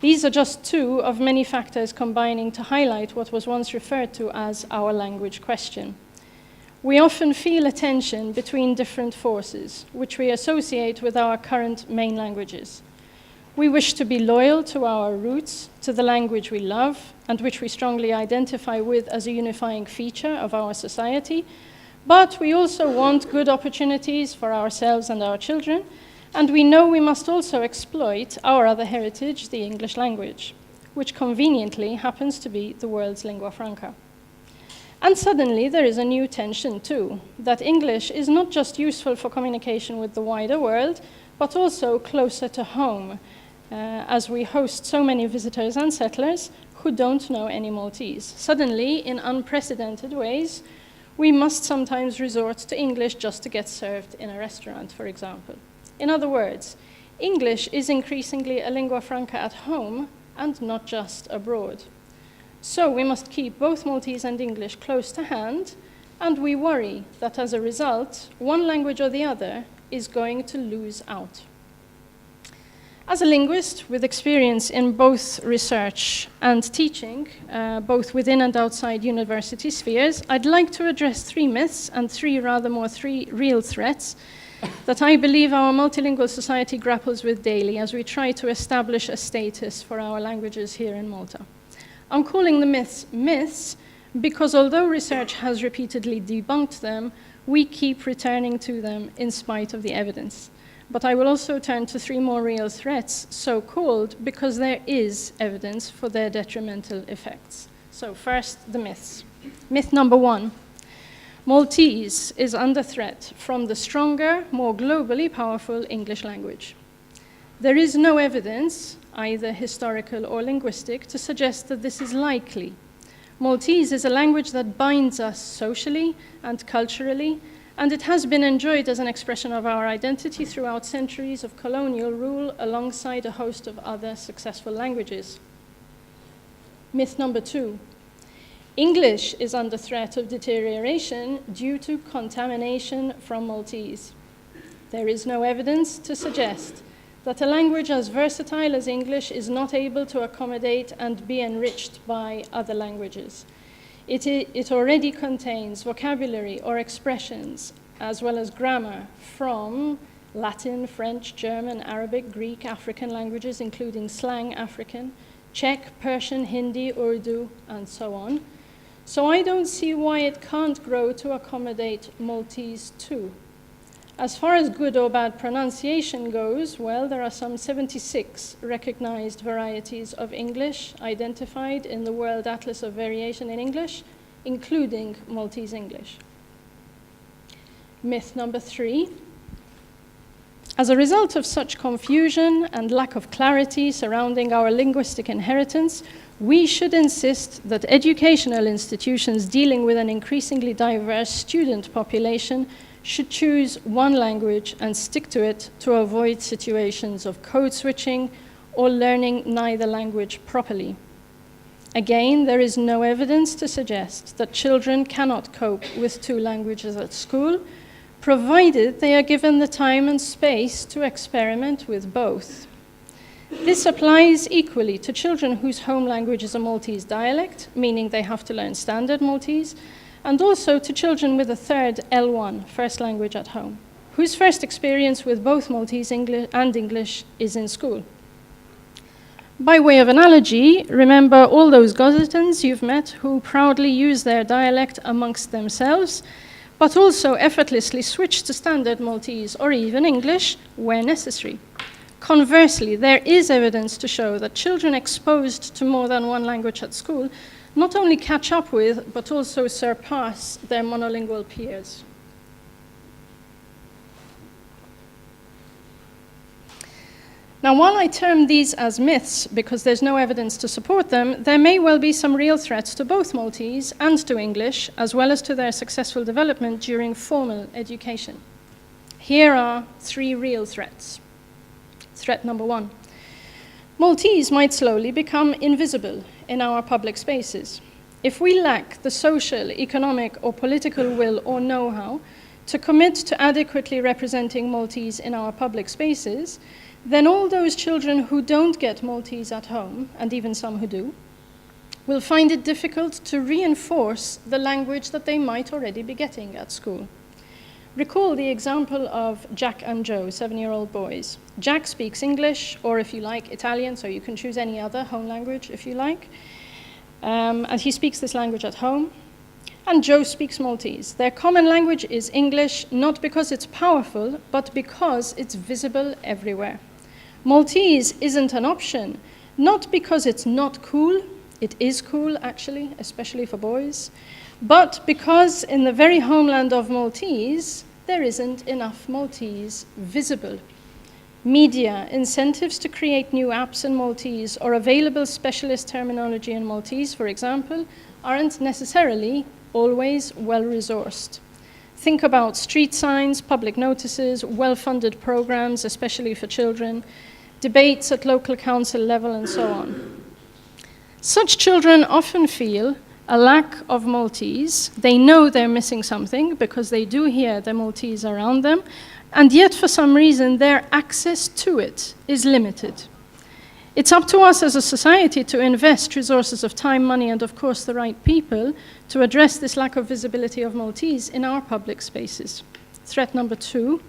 These are just 2 of many factors combining to highlight what was once referred to as our language question. We often feel a tension between different forces, which we associate with our current main languages. We wish to be loyal to our roots, to the language we love, and which we strongly identify with as a unifying feature of our society, but we also want good opportunities for ourselves and our children, and we know we must also exploit our other heritage, the English language, which conveniently happens to be the world's lingua franca. And suddenly there is a new tension too, that English is not just useful for communication with the wider world, but also closer to home, as we host so many visitors and settlers who don't know any Maltese. Suddenly, in unprecedented ways, we must sometimes resort to English just to get served in a restaurant, for example. In other words, English is increasingly a lingua franca at home and not just abroad. So we must keep both Maltese and English close to hand, and we worry that as a result, one language or the other is going to lose out. As a linguist with experience in both research and teaching, both within and outside university spheres, I'd like to address 3 myths and 3 real threats that I believe our multilingual society grapples with daily as we try to establish a status for our languages here in Malta. I'm calling the myths myths because although research has repeatedly debunked them, we keep returning to them in spite of the evidence. But I will also turn to 3 more real threats, so-called, because there is evidence for their detrimental effects. So first, the myths. Myth number 1, Maltese is under threat from the stronger, more globally powerful English language. There is no evidence, either historical or linguistic, to suggest that this is likely. Maltese is a language that binds us socially and culturally, and it has been enjoyed as an expression of our identity throughout centuries of colonial rule alongside a host of other successful languages. Myth number 2. English is under threat of deterioration due to contamination from Maltese. There is no evidence to suggest that a language as versatile as English is not able to accommodate and be enriched by other languages. It already contains vocabulary or expressions, as well as grammar, from Latin, French, German, Arabic, Greek, African languages, including slang African, Czech, Persian, Hindi, Urdu, and so on. So I don't see why it can't grow to accommodate Maltese too. As far as good or bad pronunciation goes, well, there are some 76 recognized varieties of English identified in the World Atlas of Variation in English, including Maltese English. Myth number 3. As a result of such confusion and lack of clarity surrounding our linguistic inheritance, we should insist that educational institutions dealing with an increasingly diverse student population should choose one language and stick to it to avoid situations of code switching or learning neither language properly. Again, there is no evidence to suggest that children cannot cope with 2 languages at school, provided they are given the time and space to experiment with both. This applies equally to children whose home language is a Maltese dialect, meaning they have to learn standard Maltese, and also to children with a third L1, first language at home, whose first experience with both Maltese and English is in school. By way of analogy, remember all those Gossetons you've met who proudly use their dialect amongst themselves, but also effortlessly switch to standard Maltese or even English where necessary. Conversely, there is evidence to show that children exposed to more than one language at school not only catch up with, but also surpass their monolingual peers. Now, while I term these as myths because there's no evidence to support them, there may well be some real threats to both Maltese and to English, as well as to their successful development during formal education. Here are 3 real threats. Threat number 1. Maltese might slowly become invisible in our public spaces. If we lack the social, economic, or political will or know-how to commit to adequately representing Maltese in our public spaces, then all those children who don't get Maltese at home, and even some who do, will find it difficult to reinforce the language that they might already be getting at school. Recall the example of Jack and Joe, 7-year-old boys. Jack speaks English, or if you like, Italian, so you can choose any other home language if you like. And he speaks this language at home. And Joe speaks Maltese. Their common language is English, not because it's powerful, but because it's visible everywhere. Maltese isn't an option, not because it's not cool. It is cool, actually, especially for boys. But because in the very homeland of Maltese, there isn't enough Maltese visible. Media, incentives to create new apps in Maltese, or available specialist terminology in Maltese, for example, aren't necessarily always well-resourced. Think about street signs, public notices, well-funded programs, especially for children, debates at local council level, and so on. Such children often feel a lack of Maltese. They know they're missing something because they do hear the Maltese around them, and yet for some reason their access to it is limited. It's up to us as a society to invest resources of time, money, and of course the right people to address this lack of visibility of Maltese in our public spaces. Threat number 2,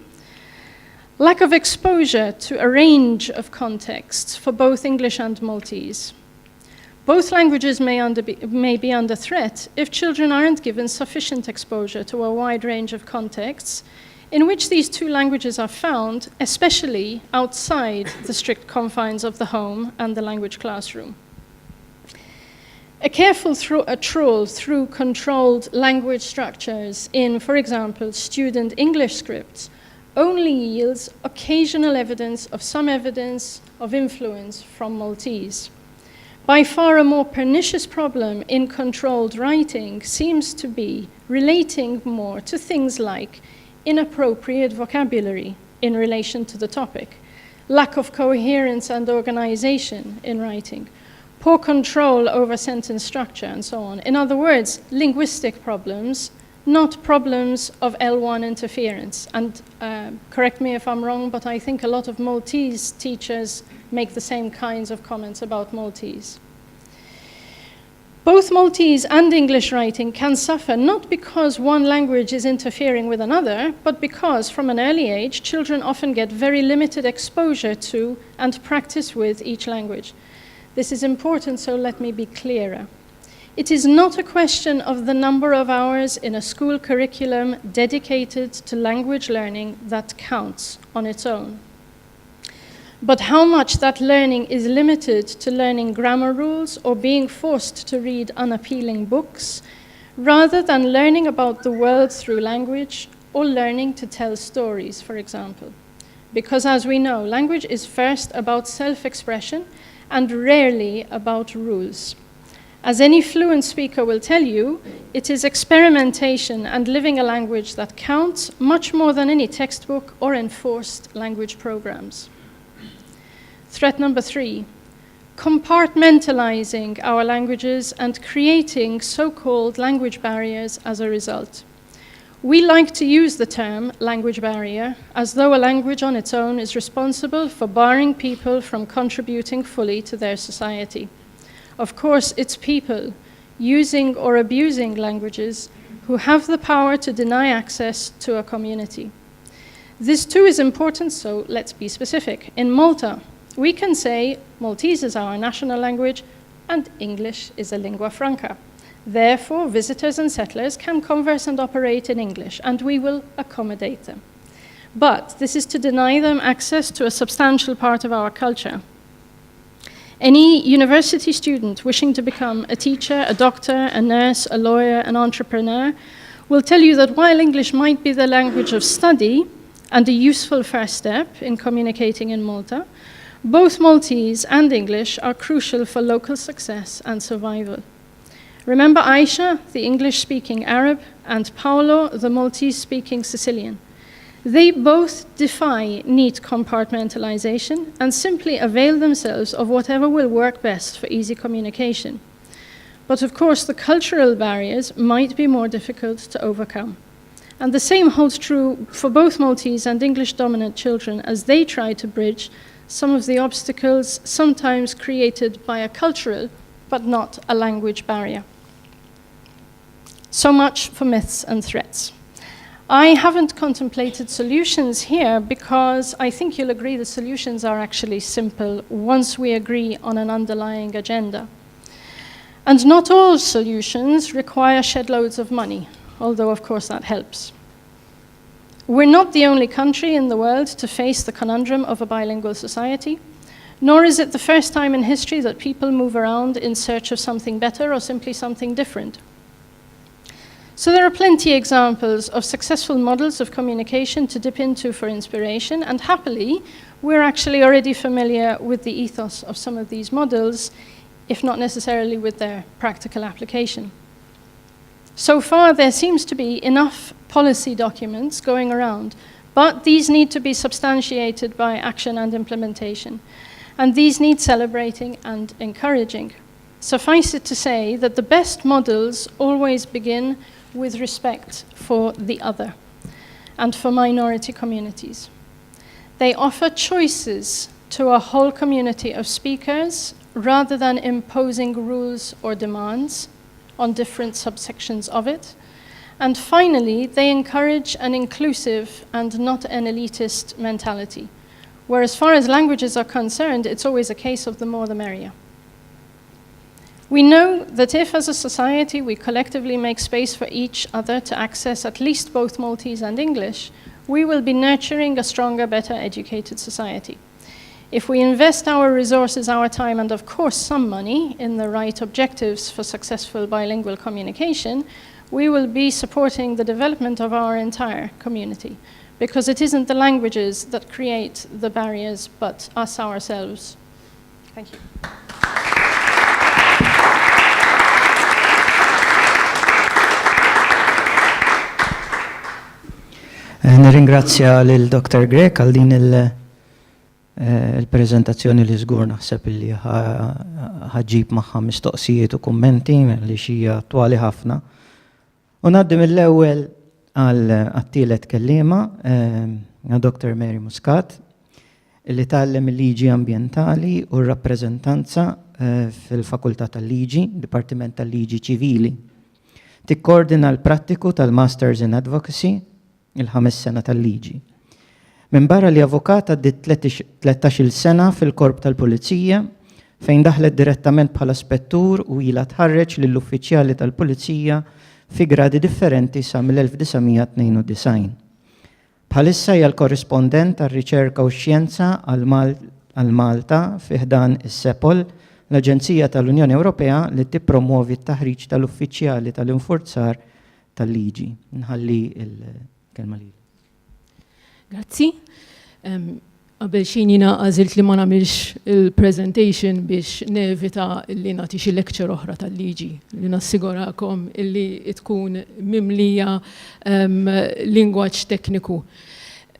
lack of exposure to a range of contexts for both English and Maltese. Both languages may be under threat if children aren't given sufficient exposure to a wide range of contexts in which these 2 languages are found, especially outside the strict confines of the home and the language classroom. A careful trawl through controlled language structures in, for example, student English scripts only yields occasional evidence of influence from Maltese. By far a more pernicious problem in controlled writing seems to be relating more to things like inappropriate vocabulary in relation to the topic, lack of coherence and organization in writing, poor control over sentence structure, and so on. In other words, linguistic problems, not problems of L1 interference. And correct me if I'm wrong, but I think a lot of Maltese teachers make the same kinds of comments about Maltese. Both Maltese and English writing can suffer not because one language is interfering with another, but because from an early age, children often get very limited exposure to and practice with each language. This is important, so let me be clearer. It is not a question of the number of hours in a school curriculum dedicated to language learning that counts on its own, but how much that learning is limited to learning grammar rules or being forced to read unappealing books, rather than learning about the world through language or learning to tell stories, for example. Because as we know, language is first about self-expression and rarely about rules. As any fluent speaker will tell you, it is experimentation and living a language that counts much more than any textbook or enforced language programs. Threat number 3, compartmentalizing our languages and creating so-called language barriers as a result. We like to use the term language barrier as though a language on its own is responsible for barring people from contributing fully to their society. Of course, it's people using or abusing languages who have the power to deny access to a community. This too is important, so let's be specific. In Malta, we can say Maltese is our national language and English is a lingua franca. Therefore, visitors and settlers can converse and operate in English, and we will accommodate them. But this is to deny them access to a substantial part of our culture. Any university student wishing to become a teacher, a doctor, a nurse, a lawyer, an entrepreneur will tell you that while English might be the language of study and a useful first step in communicating in Malta, both Maltese and English are crucial for local success and survival. Remember Aisha, the English-speaking Arab, and Paolo, the Maltese-speaking Sicilian. They both defy neat compartmentalization and simply avail themselves of whatever will work best for easy communication. But of course, the cultural barriers might be more difficult to overcome. And the same holds true for both Maltese and English-dominant children as they try to bridge some of the obstacles sometimes created by a cultural, but not a language barrier. So much for myths and threats. I haven't contemplated solutions here because I think you'll agree the solutions are actually simple once we agree on an underlying agenda. And not all solutions require shed loads of money, although of course that helps. We're not the only country in the world to face the conundrum of a bilingual society, nor is it the first time in history that people move around in search of something better or simply something different. So there are plenty of examples of successful models of communication to dip into for inspiration, and happily, we're actually already familiar with the ethos of some of these models, if not necessarily with their practical application. So far, there seems to be enough policy documents going around, but these need to be substantiated by action and implementation, and these need celebrating and encouraging. Suffice it to say that the best models always begin with respect for the other and for minority communities. They offer choices to a whole community of speakers rather than imposing rules or demands on different subsections of it. And finally, they encourage an inclusive and not an elitist mentality, where as far as languages are concerned, it's always a case of the more the merrier. We know that if, as a society, we collectively make space for each other to access at least both Maltese and English, we will be nurturing a stronger, better educated society. If we invest our resources, our time, and of course some money in the right objectives for successful bilingual communication, we will be supporting the development of our entire community, because it isn't the languages that create the barriers, but us ourselves. Thank you. Nirringrazzja lil Dr. Grek għal din il-prezentazzjoni li żgur naħseb li ħaġġib magħha mistoqsijiet u kummenti li xija attwali ħafna. U ngħaddi mill-ewwel għat-tielet kelliema Dr. Mary Muscat li tgħallem il-liġi ambjentali u r-rappreżentanza fil-Fakultà tal-Liġi, Dipartiment tal-Liġi Ċivili. Tikkoordina l-prattiku tal-Masters in Advocacy il-5 sena tal-liġi. Min barra li avukata għaddit 13 sena fil-korp tal-Pulizija fejn daħlet direttament bħala spettur u ila tħarreġ lill-uffiċjali tal-Pulizija fi gradi differenti sa mill-1992. Bħalissa hija l-korrispondent għar-riċerka u x-xjenza għal Malta fiħdan is-SEPOL, l-Aġenzija tal-Unjoni Ewropea li tippromuovi t-taħriġ tal-uffiċjali tal-infurzar tal-liġi. Nħalli il-kelma li. Grazzi. Qabel xejn jiena għażilt li ma nagħmilx il-presentation biex nevita li nagħti xi lecture oħra tal-liġi li nassigurakom illi tkun mimlija lingwaġġ tekniku.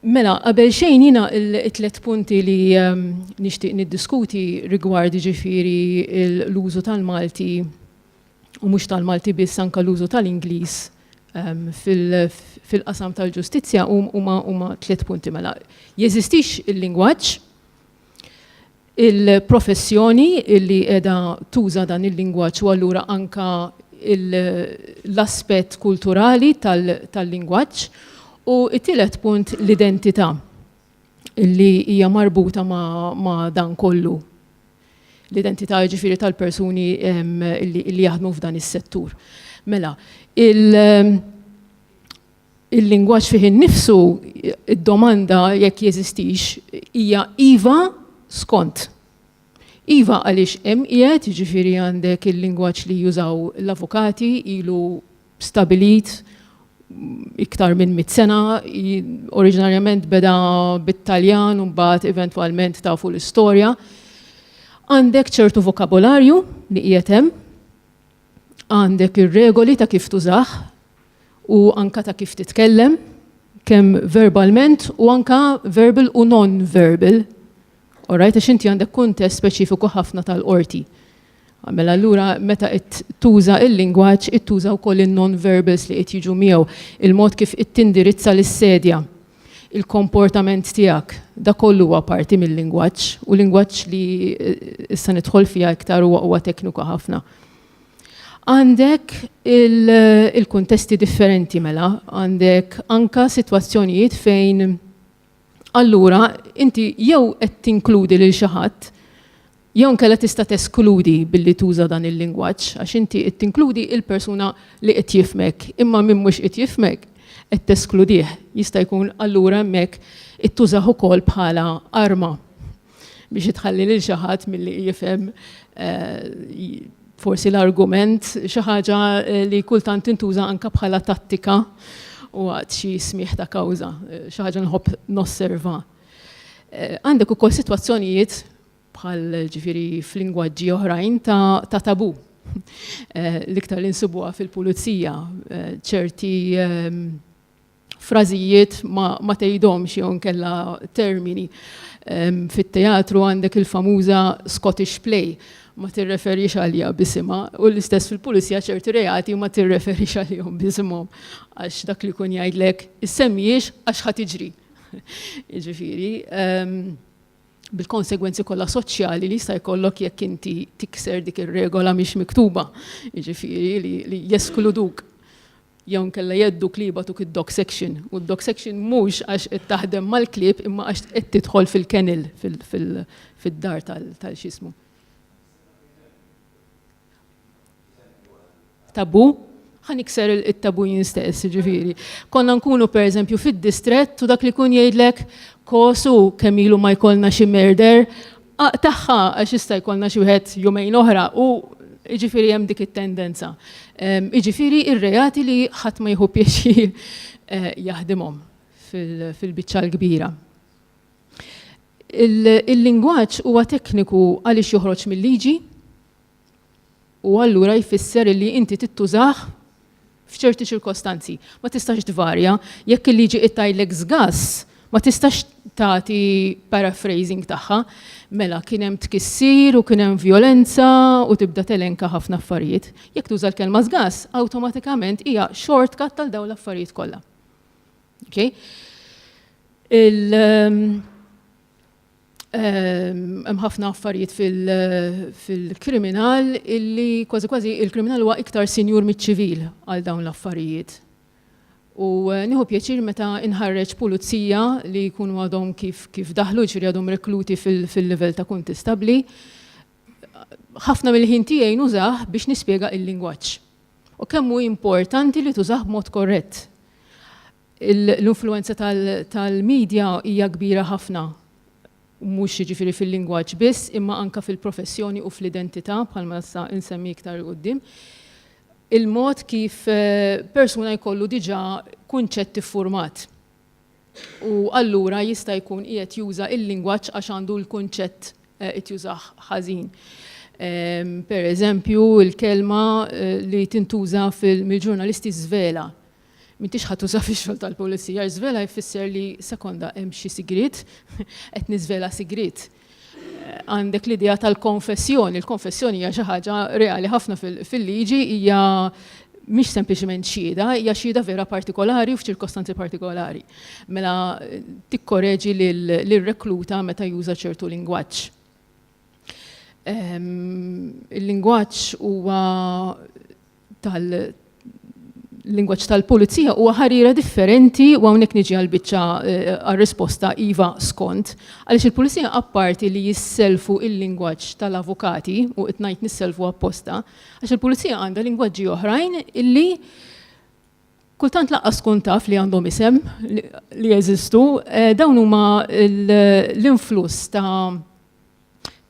Mela, qabel xejn jiena il-tlet punti li nixtieq niddiskuti rigward ġifieri l-użu tal-Malti u mhux tal-Malti biss anke l-użu tal-Ingliż fil-qasam tal-ġustizzja huma tliet punti mela. Jeżistix il-lingwaġġ, il-professjoni li qiegħda tuża dan il-lingwaġġ u allura anka l-aspett kulturali tal-lingwaġġ u t-tielet punt l-identità li hija marbuta ma' dan kollu. L-identità ġifieri tal-persuni li jaħdmu f'dan is-settur. Mela, il-lingwaġġ fih innifsu id-domanda jekk jeżistix hija iva skont. Iva għaliex hemm qiegħed jiġifieri għandek il-lingwaġġ li jużaw l-avukati ilu stabilit iktar minn 100 sena, oriġinarjament beda bit-Taljan u mbagħad eventwalment tafu l-istorja. Għandek ċertu vokabolarju li qiegħed hemm, għandek ir-regoli ta' kif tużaħ u anka ta' kif titkellem, kemm verbalment u anka verbal u non-verbal. Alright, għax inti għandek kuntest speċifiku ħafna tal-qorti. Mela allura meta qed tuża il-lingwaġġ, tuża wkoll in-non-verbals li qed jiġu miegħu, il-mod kif qed tindirizza lis-sedja, il-komportament tiegħek, da kollu huwa parti mill-lingwaġġ u lingwaġġ li issa nidħol fiha iktar huwa tekniku ħafna. Għandek il-kuntesti differenti mela, għandek anka sitwazzjonijiet fejn allura inti jew qed tinkludi lil xi ħadd jew nkella tista' teskludi billi tuża dan il-lingwaġġ għax inti qed tinkludi il-persuna li qed jifhmek, imma min mhux qed jifhmek qed teskludih. Jista' jkun allura hemmhekk qed tużah ukoll bħala arma biex itħalli lil xi ħadd milli jifhem forsi l-argument xi ħaġa li kultant tintuża anke bħala tattika u għad xi smieħ ta' kawża, xi ħaġa nħobb nosserva. Għandek ukoll sitwazzjonijiet bħal ġifieri f'lingwaġġi oħrajn ta' tabu. L-iktar li nsibuha fil-pulizija, ċerti frażijiet ma tgħidhomx jew nkella termini. Fit-teatru għandek il-famuża Scottish play, ma tirreferix għalija bisimha u l-istess fil-pulizija ċerti reati ma tirreferix għalihom bisimhom għax dak li kun jgħidlek issemmijiex għax ħadd tiġri. Jiġifieri bil-konsegwenzi kollha soċjali li jista' jkollok jekk inti tikser dik ir-regola mhix miktuba. Jiġifieri lijeskluduk jew nkella jeddu klibatuk id-dog section u d-dog section mhux għax qed taħdem mal-klieb imma għax qed tidħol fil-kenil fid-dar tal-xismu. Tabu, ħanikser il-tabu jinstess, ġifieri. Konna nkunu pereżempju fid-distrett u dak li kun jgħidlek kosu kemm ilu ma jkollna xi murder, taħħa għax jista' jkollna xi wieħed jumejn oħra u ġifieri hemm dik it-tendenza. Ġifieri ir-reati li ħadd ma jħu pjaċir jaħdimhom fil-biċċa l-kbira. Il-lingwaġġ huwa tekniku għaliex joħroġ mill-liġi u allura jfisser li inti tittużah f'ċerti ċirkostanzi. Ma tistax tvarja, jekk il-liġi ittajlek żgass, ma tistax tagħti paraphrasing tagħha, mela kien hemm tkissir u kien hemm violenza u tibda telenka ħafna affarijiet. Jekk tuża l-kelma żgass, awtomatikament hija shortcut tal dawn l-affarijiet kollha. Okay? Hemm ħafna affarijiet fil-kriminal illi kważi il-kriminal huwa iktar sinjur miċ-ċivil għal dawn l-affarijiet. U nieħu pjaċir meta inħarreġ pulizija li jkunu għadhom kif daħlu ġifieri għadhom rekluti fil-livell ta' kunti stabbli. Ħafna mill-ħin tiegħi nużah biex nispjega il-lingwaġġ. U kemm hu importanti li tużah b'mod korrett. L-influenza tal-medja hija kbira ħafna. Mhux jiġifieri fil-lingwaġġ biss, imma anke fil-professjoni u fl-identità bħalma sa insemmi iktar quddiem. Il-mod kif persuna jkollu diġà kunċett iffurmat. U allura jista' jkun qiegħed juża il-lingwaġġ għax għandu l-kunċett qed jużah ħażin. Per eżempju, il-kelma li tintuża mill-ġurnalisti żvela. M'intix ħadd tuża fix-xogħol tal-pulizija, żvela jfisser li sekonda hemm xi sigriet, qed niżvela sigriet. Għandek l-idea tal-konfessjoni. Il-konfessjoni hija xi ħaġa reali ħafna fil-liġi, hija mhix sempliċement xhieda, hija xhieda vera partikolari u f'ċirkostanzi partikolari. Mela tikkoreġi lir-rekluta meta juża ċertu lingwaġġ. Il-lingwaġġ huwa l-lingwaġġ tal-pulizija huwa ħarira differenti u hawnhekk niġi għall-biċċa għar-risposta iva skont, għaliex il-pulizija apparti li jisselfu il-lingwaġġ tal-avukati u qed ngħid nisselfu apposta, għax il-pulizija għandha lingwaġġi oħrajn illi kultant laqqas tkun taf li għandhom isem li jeżistu, dawn huma l-influss ta'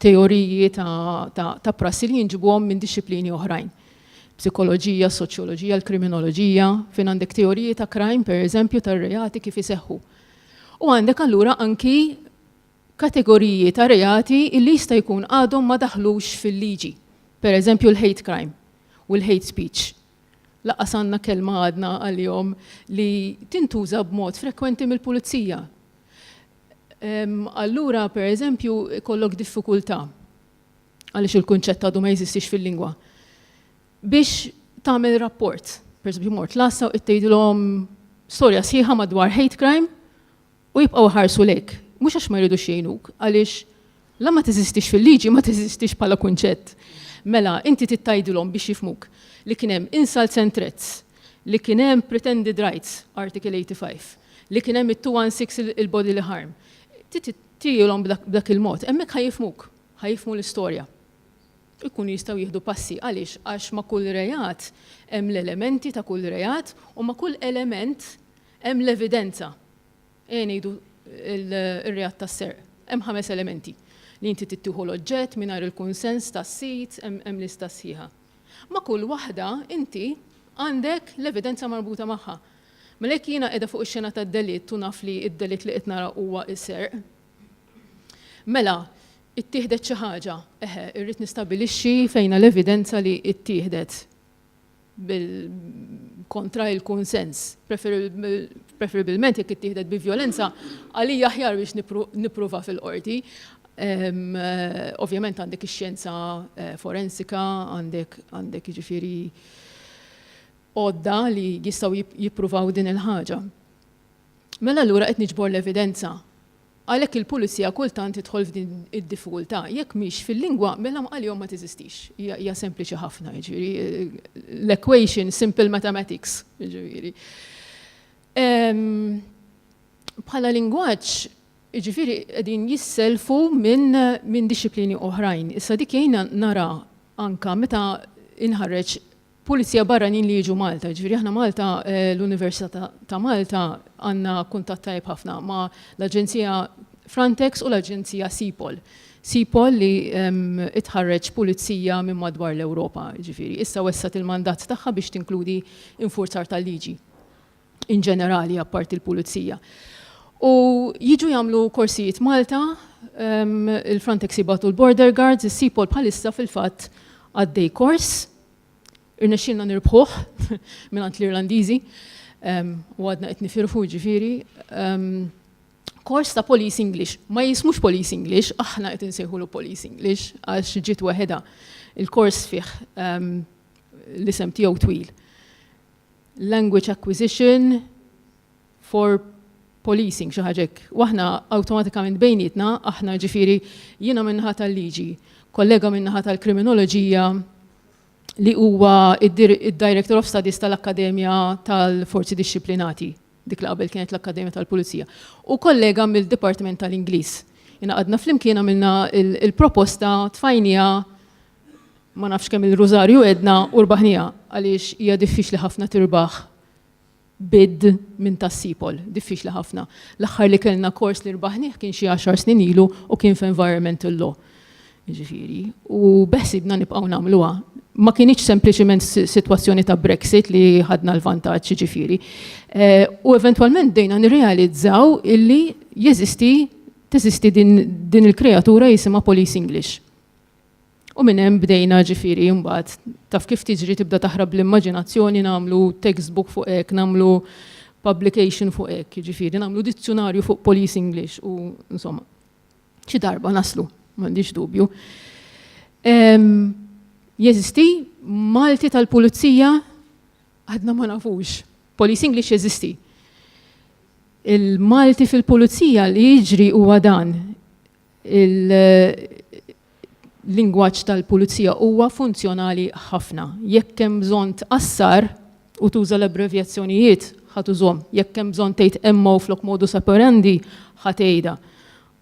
teoriji ta' prassi li jinġibuhom minn dixxiplini oħrajn. Psikoloġija, soċjoloġija, l-kriminoloġija, fejn għandek teoriji ta' crime, per eżempju, tar-reati kif iseħħu. U għandek allura anki kategoriji ta' reati illi jista' jkun għadhom ma daħlux fil-liġi. Per eżempju, l-hate crime u l-hate speech. Laqqas għandna kelma għadna għal-jom li tintuża b'mod frekwenti mill-pulizija. Allura, per eżempju, kollok diffikultà għaliex il-kunċett għadu ma jeżistix fil-lingwa. Biex tagħmel rapport, per eżempju mort lassa u tgħidilhom storja sħiħa madwar hate crime u jibqgħu ħarsu lek. Mhux għax ma jridux jgħinuk, għaliex la ma teżistix fil-liġi ma teżistix bħala kunċett. Mela, inti titgħidilhom biex jifhmuk li kien hemm insults and threats, li kien hemm pretended rights, Article 85, li kien hemm it-216 il-bodily harm. Tgħidilhom b'dak il-mod, hemmhekk ħajifhmuk, ħajifhmu l-istorja. Ikun jistgħu jieħdu passi għaliex għax ma' kull rejat hemm l-elementi ta' kull rejat u ma' kull element hemm l-evidenza. Ngħidu ir-rejat tas-serq. Hemm 5 elementi li inti tittieħu l-oġġett mingħajr il-kunsens tas-sit hemm lista sħiħa. Ma' kull waħda inti għandek l-evidenza marbuta magħha. Mela jekk jiena qiegħda fuq ix-xena tad-delitt u naf li d-delitt li qed nara huwa s-serq. Mela, ittieħdet xi ħaġa, irrid nistabilixxi fejn l-evidenza li ittieħdet kontra il-kunsens. Preferibilment jekk ittieħdet bi violenza, għalija aħjar biex nippruva fil-qorti. Ovvjament għandek ix-xjenza forensika, għandek jiġifieri għodda li jistgħu jippruvaw din il-ħaġa. Mela allura qed niġbor l-evidenza. Għalhekk il-pulizija kultant tidħol f'din id-diffikultà, jekk mhix fil-lingwa mela għalihom ma teżistix. Hija sempliċi ħafna, jiġifieri l-equation simple mathematics, jiġifieri. Bħala lingwaġġ, jiġifieri qegħdin jisselfu minn dixxiplini oħrajn. Issa dik jiena nara anke meta inħarreġ pulizija barranin li jiġu Malta, ġifieri aħna Malta, l-Università ta' Malta għandna kuntatt tajjeb ħafna ma' l-Aġenzija Frontex u l-Aġenzija CIPOL. CIPOL li itħarreġ pulizija minn madwar l-Ewropa, ġifieri. Issa wessat il-mandat tagħha biex tinkludi infurzar tal-liġi in ġenerali apparti il-pulizija. U jiġu jagħmlu korsijiet Malta, il-Frontex jibgħatu l-Border Guards, is-CIPOL bħalissa fil-fatt għaddej kors irnexxilna nirbħuh mingħand l-Irlandiżi u għadna qed nifirħu ġifieri. Kors ta' Police English, ma jismux Police English, aħna qed insejħulu Police English għax ġiet waħedha. Il-kors fih l-isem tiegħu twil. Language Acquisition for Policing, xi ħaġek. Waħna awtomatikament bejnietna, aħna ġifieri jiena minnaħa tal-liġi, kollega minnaħa tal-kriminoloġija li huwa id-Director of Studies tal-Akkademja tal-Forzi Disciplinati, dik li qabel kienet l-Akkademja tal-Pulizija, u kollega mill-Dipartiment tal-Ingliż. Jiena għadna flimkien għamilna il-proposta tfajnija ma nafx kemm il-Rużarju edna u rbaħnija għaliex hija diffiċli ħafna tirbaħ bid minn tas-sipol, diffiċli ħafna. L-aħħar li kellna kors li rbaħnieh kien xi 10 snin ilu u kien f'environmental law. Ġifieri, u beħsibna nibqgħu nagħmluha. Ma kienx sempliċement sitwazzjoni ta' Brexit li ħadna l-vantaġġ ġifieri. U eventwalment dejna nirrealizzaw illi teżisti din il-kreatura jisimha Police English. U minn hemm bdejna ġifieri mbagħad taf kif tiġri tibda taħrab l-immaġinazzjoni nagħmlu textbook fuq hekk, nagħmlu publication fuq hekk, ġifieri nagħmlu dizzjonarju fuq Police English u insomma xi darba naslu, m'għandix dubju. Jeżisti Malti tal-Pulizija għadna ma nafux. Police English jeżisti. Il-Malti fil-Pulizija li jiġri huwa dan. Il-lingwaġġ tal-Pulizija huwa funzjonali ħafna. Jekk hemm bżonn tqassar u tuża l-abbrevjazzjonijiet ħatużhom. Jekk hemm bżonn tgħid MO flok modus operandi ħatejda.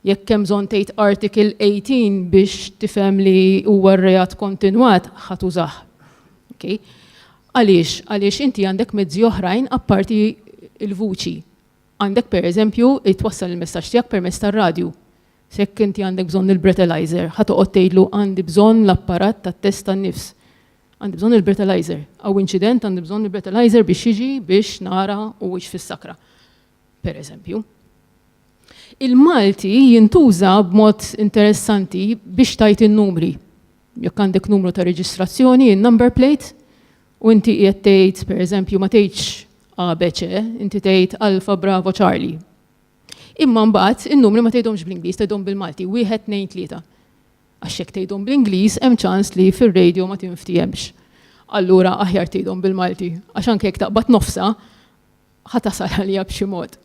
Jekk hemm bżonn tgħid Article 18 biex tifhem li huwa r-reat kontinwat ħatużah. Okay? Għaliex inti għandek mezzi oħrajn apparti il-vuċi. Għandek pereżempju itwassal il-messaġġ tiegħek permezz tar-radju. Sekk inti għandek bżonn il-breathalyzer, ħatoqgħod tgħidlu għandi bżonn l-apparat tat-test tan-nifs. Għandi bżonn il-breathalyzer. Aw inċident għandi bżonn il-breathalyzer biex jiġi biex nara u wix fis-sakra. Pereżempju. Il-Malti jintuża b'mod interessanti biex tajt in-numri. Jekk għandek numru ta' reġistrazzjoni, in-number plate, u inti qiegħed tgħid pereżempju ma tgħidx ABC, inti tgħid Alfa Bravo Charlie. Imma mbagħad in-numri ma tgħidhomx bl-Ingliż, tgħidhom bil-Malti, 1, 2, 3. Għax jekk tgħidhom bl-Ingliż hemm ċans li fir-radio ma tinftihemx. Allura aħjar tgħidhom bil-Malti, għax anke jekk taqbad nofsa ħatasal għalija b'xi mod.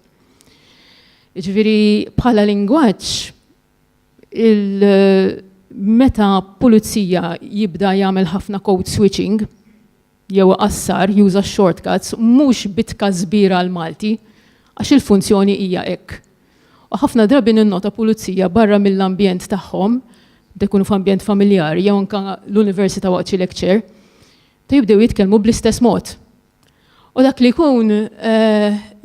Ġifieri bħala lingwaġġ meta pulizija jibda jagħmel ħafna code switching jew qassar juża shortcuts mhux bitka żbira għal Malti għax il-funzjoni hija hekk. U ħafna drabi ninnota pulizija barra mill-ambjent tagħhom, dekunu f'ambjent familjari jew anke l-università waqt xi lecture, jibdew jitkellmu bl-istess mod. U dak li jkun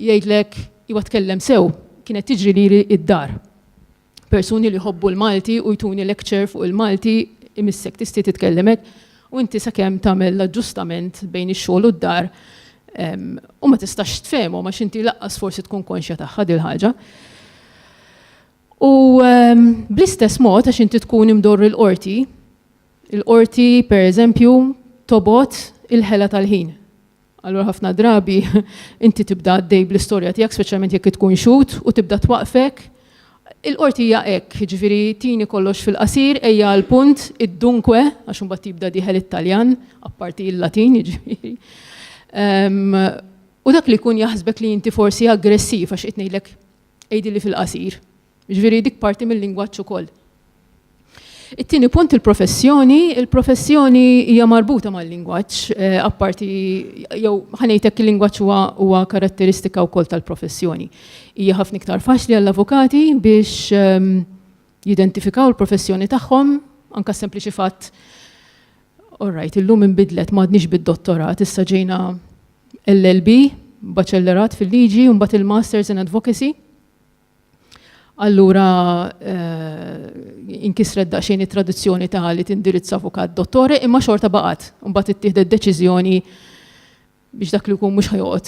jgħidlek iwa tkellem sew, kienet tiġri li id-dar. Persuni li ħobbu l-Malti u jtuni lecture fuq il-Malti imissek tisti titkellemek u inti sakemm tagħmel l-aġġustament bejn ix-xogħol u d-dar u ma tistax tfehmu ma x'inti laqqas forsi tkun konxja tagħha dil ħaġa. U bl-istess mod għax inti tkun imdorr il-qorti pereżempju tobot il-ħela tal-ħin. Allura ħafna drabi inti tibda għaddej bl-istorja tiegħek speċjalment jekk tkun xut u tibda twaqfek. Il-qorti hija hekk, ġifieri tini kollox fil-qasir ejja għal punt id-dunkwe għax imbagħad tibda diħel it-Taljan apparti il-Latin jiġifieri. U dak li jkun jaħsbek li inti forsi aggressiv għax qed ngħidlek ejdili fil-qasir. Ġifieri dik parti mill-lingwaġġ ukoll. It-tieni punt il-professjoni hija marbuta mal-lingwaġġ, apparti jew ħanejtek il-lingwaġġ huwa karatteristika wkoll tal-professjoni. Hija ħafna iktar faċli għall-avukati biex jidentifikaw il-professjoni tagħhom, anke sempliċi fatt alright, illum inbidlet m'għadniex bid-dottorat, issa ġejna LLB, baċellerat fil-liġi u mbagħad il-Masters in Advocacy. Allura inkisret daqsxejn it-tradizzjoni ta' li tindirizza avukat dottore imma xorta baqgħet. Mbagħad ittieħdet deċiżjoni biex dak li jkun mhux ħajqgħod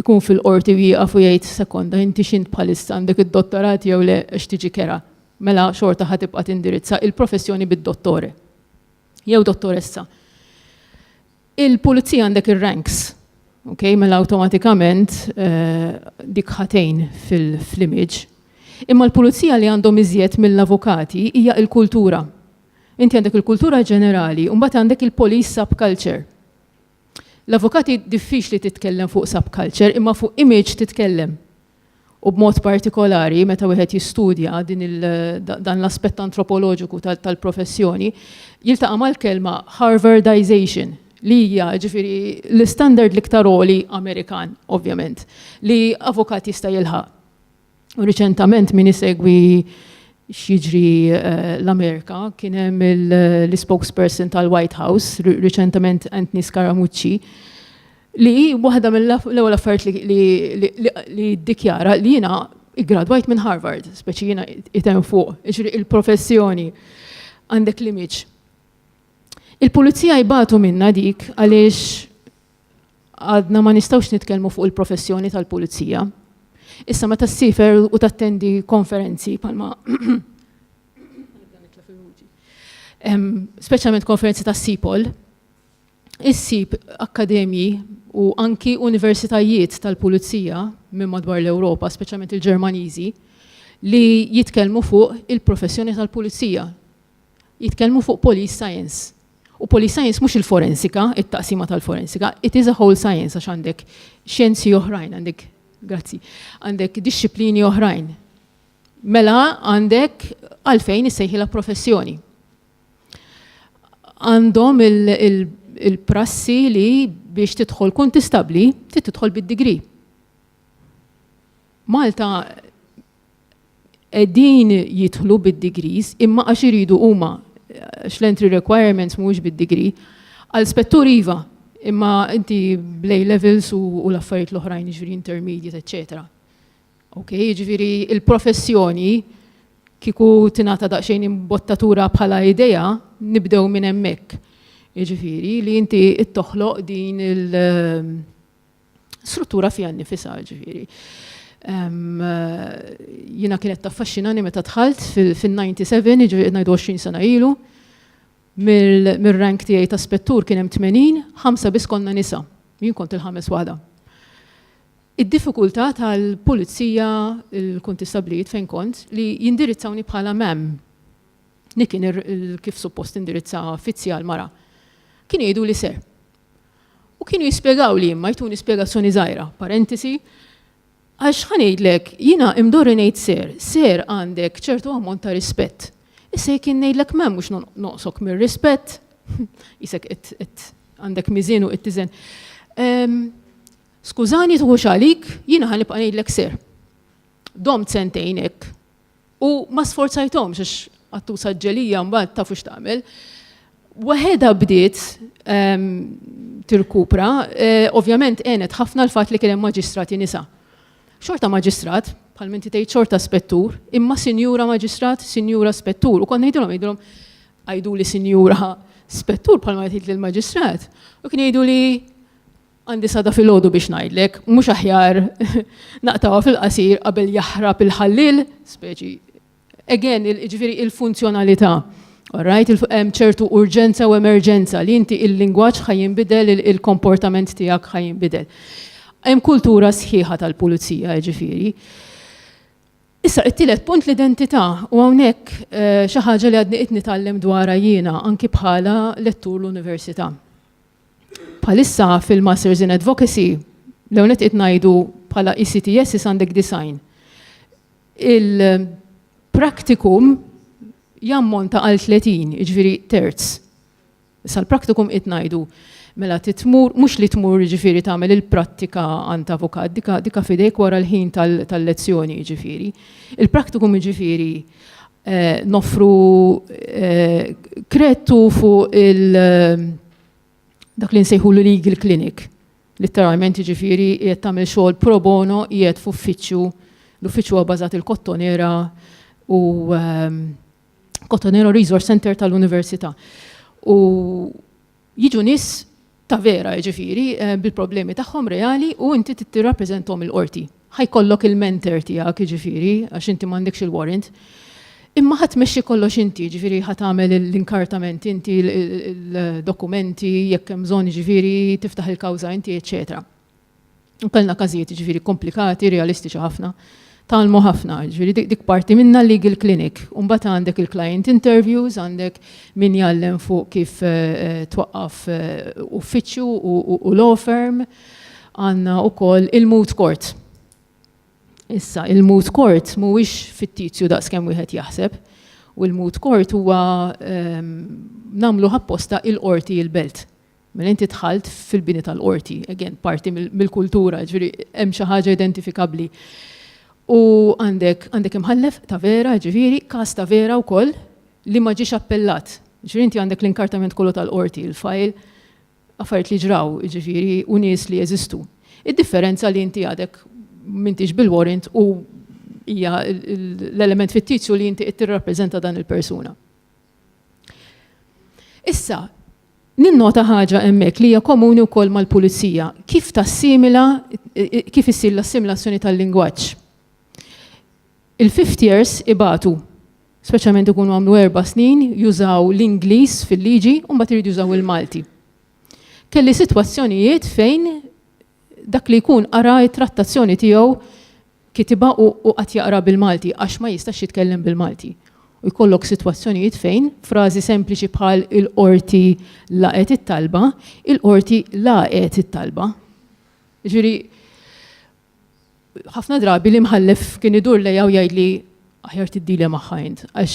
ikun fil-qorti wieqaf u jgħid sekonda inti x'int bħalissa għandek id-dottorat jew le għax tiġi kera. Mela xorta ħatibqa' tindirizza il-professjoni bid-dottore. Jew dottoressa. Il-pulizija għandek ir-ranks, okay? Mela awtomatikament dik ħatejn fil-image. Imma l-pulizija li għandhom iżjed mill-avukati hija l-kultura. Inti għandek il-kultura ġenerali, u mbagħad għandek il-police subculture. L-avukati diffiċli titkellem fuq subculture, imma fuq image titkellem. U b'mod partikolari, meta wieħed jistudja dan l-aspett antropoloġiku tal-professjoni, jiltaqa' mal-kelma Harvardization, li hija ġifieri l-standard l-iktar għoli Amerikan, ovvjament, li avukat jista' jilħaq. U riċentament min isegwi x'jiġri l-Amerika, kien hemm l-spokesperson tal-White House, riċentament Anthony Scaramucci, li waħda mill-ewwel affarijiet li ddikjara li jiena igradwajt minn Harvard, speċi jiena item fuq, il-professjoni għandek l-image. Il-pulizija jbatu minna dik għaliex għadna ma nistgħux nitkellmu fuq il-professjoni tal-pulizija. Issa meta ssifer u tattendi konferenzi palma speċjalment konferenzi ta' SIPOL, is-SIP akademji u anki universitajiet tal-pulizija minn madwar l-Ewropa, speċjalment il-Ġermaniżi, li jitkellmu fuq il-professjoni tal-pulizija. Jitkellmu fuq police science. U police science mhux il-forensika, it-taqsima tal-forensika, it is a whole science għax għandek xjenzi oħrajn, għandek disċiplini oħrajn. Mela għandek għalfejn issejħilha professjoni. Għandhom il-prassi li biex tidħol kun tistabli, tidħol bid-degree. Malta qegħdin jidħlu bid-degrees imma għax iridu huma l-entry requirements mhux bid-degree, għal spettur iva, imma inti b'A levels u l-affarijiet l-oħrajn ġifieri intermediate, etc. Okay, ġifieri il-professjoni kieku tingħata daqsxejn imbottatura bħala idea, nibdew minn hemmhekk. Ġifieri li inti toħloq din il-struttura fiha nnifisha ġifieri. Jiena kienet taffaxxinani meta dħalt fil-97, ġifieri ngħidu 20 sena ilu, mir-rank tiegħi ta' spettur kien hemm 80, 5 biss konna nisa. Jien kont il-ħames waħda. Id-diffikultà tal-pulizija, il-kuntistablijiet fejn kont, li jindirizzawni bħala mem. Kien kif suppost indirizza fizzjal mara. Kien jgħidu li ser. U kienu jispjegaw li imma jtuni spjegazzjoni żgħira, parentesi, għax ħanejdlek, jiena imdorri ngħid ser għandek ċertu ammont ta' rispett. Issa jekk ngħidlek m'hemm mhux noqsok mir-rispett, isek għandek miżin u ittiżen. Skużani tuħux għalik, jiena ħanibqa' ngħidlek ser. Domt sentejn hekk u ma sforzajthomx għax għattu saġġelija mbagħad tafu x'tagħmel. Waħedha bdiet tirkupra, ovvjament għenet ħafna l-fatt li kien hemm maġistrati nisa. Xorta maġistrat, bħal minti tgħid xorta spettur, imma sinjura maġistrat, sinjura spettur. U kont ngħidulhom għajdu li sinjura spettur bħalma jgħid lill-maġistrat. U kien jgħidu li għandi sada fil-ħodu biex ngħidlek, mhux aħjar naqtawha fil-qasir qabel jaħrab il-ħallil, speċi. Again, ġifieri il-funzjonalità. Alright, hemm ċertu urġenza u emerġenza li inti il-lingwaġġ ħajjinbidel, il-komportament tiegħek ħajjinbidel. Hemm kultura sħiħa tal-pulizija, ġifieri. Issa it-tielet punt l-identità u hawnhekk xi ħaġa li għadni qed nitgħallem dwarha jiena anki bħala lettur l-università. Bħalissa fil-Masters in Advocacy l-ewwel qed ngħidu bħala ECTS għandek design. Il-praktikum jammonta għal 30, ġifieri terz. Issa l-praktikum qed ngħidu mela titmur, mhux li tmur ġifieri tagħmel il-prattika għand avukat, dika fidejk wara l-ħin tal-lezzjoni ġifieri. Il-praktikum ġifieri nofru krettu fuq dak li nsejħu l-legal clinic. Literalment ġifieri qiegħed tagħmel xogħol pro bono qiegħed f'uffiċċju, l-uffiċċju huwa bażat il-Kottonera u Kottonera Resource Center tal-Università. U jiġu nies ta' vera ġifieri bil-problemi tagħhom reali u inti tirrappreżenthom il-qorti. Ħajkollok il-mentor tiegħek ġifieri għax inti m'għandekx il-warrant. Imma ħadd mexxi kollox inti, ġifieri ħadd tagħmel l-inkartament inti, il-dokumenti, jekk hemm bżonn ġifieri tiftaħ il-kawża inti, eċetera. Kellna każijiet ġifieri komplikati, realistiċi ħafna, talmu ħafna, ġifieri dik parti minna legal clinic. U mbagħad għandek il-client interviews, għandek min jallem fuq kif twaqqaf uffiċċju u law firm, għandna wkoll il-moot court. Issa, il-moot court mhuwiex fittizju daqskemm wieħed jaħseb, u l-moot court huwa nagħmlu apposta il-qorti il-belt. Mela inti dħalt fil-bini tal-qorti, again, parti mill-kultura, ġifieri hemm xi ħaġa identifikabbli. U għandek imħallef ta' vera, ġifieri każ ta' vera wkoll li ma ġiex appellat. Ġifieri inti għandek l-inkartament kollu tal-qorti, il-file affarijiet li ġraw, ġifieri u nies li jeżistu. Id-differenza li inti għadek m'intix bil-warrant u hija l-element fittizju li inti qed tirrappreżenta dan il-persuna. Issa, ninnota ħaġa hemmhekk li hija komuni wkoll mal-pulizija. Kif issir l-assimilazzjoni tal-lingwaġġ? Il-50ers ibatu, speċjalment ikunu għamlu 4 snin, jużaw l-Ingliż fil-liġi u mbagħad iridu jużaw il-Malti. Kelli sitwazzjonijiet fejn dak li jkun ara trattazzjoni tiegħu kitiba u qatt jaqra bil-Malti għax ma jistax jitkellem bil-Malti. U jkollok sitwazzjonijiet fejn frażi sempliċi bħal il-qorti laqet it-talba, il-qorti laqet it-talba. Ġifieri ħafna drabi li mħallef kien idur lejha u jgħidli aħjar tiddili magħha int għax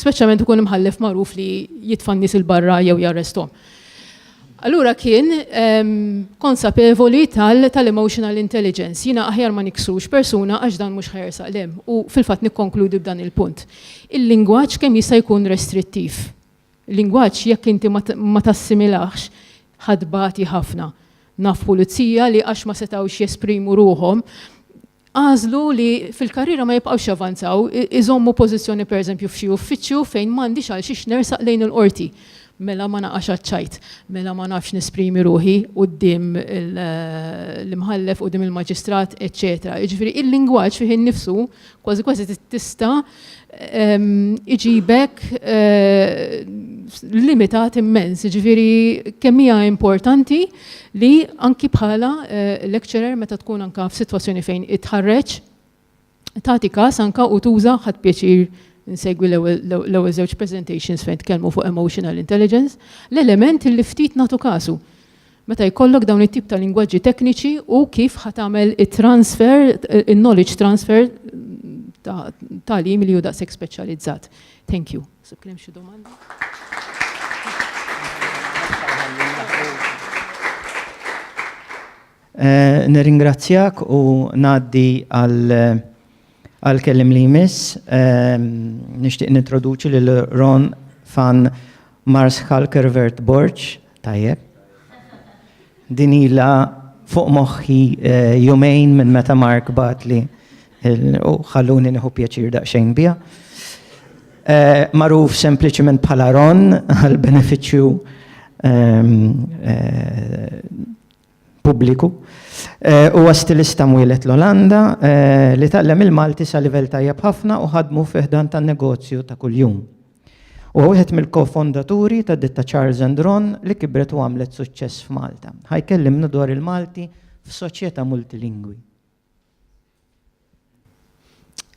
speċjalment ikun imħallef magħruf li jitfa' n-nies il-barra jew jarresthom. Allura kien konsapevoli tal-emotional intelligence. Jina aħjar ma niksux persuna għax dan mhux ħajersaq lem. U fil-fatt nikkonkludi b'dan il-punt. Il-lingwaġġ kemm jista' jkun restrittiv. Il-lingwaġġ jekk inti ma tassimilax ħadbati ħafna. Naf pulizija li għax ma setawx jesprimu ruhom, għażlu li fil-karriera ma jibqgħux javanzaw, iżommu pożizzjoni pereżempju f'xi uffiċċju fejn m'għandix għal xiex nersaq lejn il-qorti. Mela ma naqax ċajt, mela ma nafx nesprimi ruħi quddiem l-imħallef quddiem il-maġistrat, eċetera. Jiġifieri il-lingwaġġ fih innifsu kważi tista' iġibek limitat immens. Jiġifieri kemm hija importanti li anki bħala lecturer meta tkun anke f'sitwazzjoni fejn itħarreġ tagħti każ anke u tuża ħadd pjaċir nsegwi l-ewwel żewġ presentations fejn tkellmu fuq emotional intelligence, l-element li ftit nagħtu kasu. Meta jkollok dawn it-tip ta' lingwaġġi tekniċi u kif ħatamel it-transfer, il-knowledge transfer tal-im li hu daqshekk speċjalizzat. Thank you. So kemm xi domanda? Nirringrazzjak u ngħaddi għal-kellim li jmiss, nixtieq nintroduċi lil Ron van Marshalkervert Borch, tajjeb. Din ilha fuq moħħi jumejn minn meta Mark batli u ħalluni nieħu pjaċir daqsxejn biha. Magħruf sempliċement bħala Ron għall-benefiċċju pubbliku. Huwa stilista mwieled l-Olanda li taqlem il-Malti sa livell tajjeb ħafna u ħadmu fiħdan tan-negozju ta' kuljum. U wieħed mill-kofondaturi ta' ditta Charles and Ron li kibret u għamlet suċċess f'Malta. Ħajkellimna dwar il-Malti f'soċjetà multilingwi.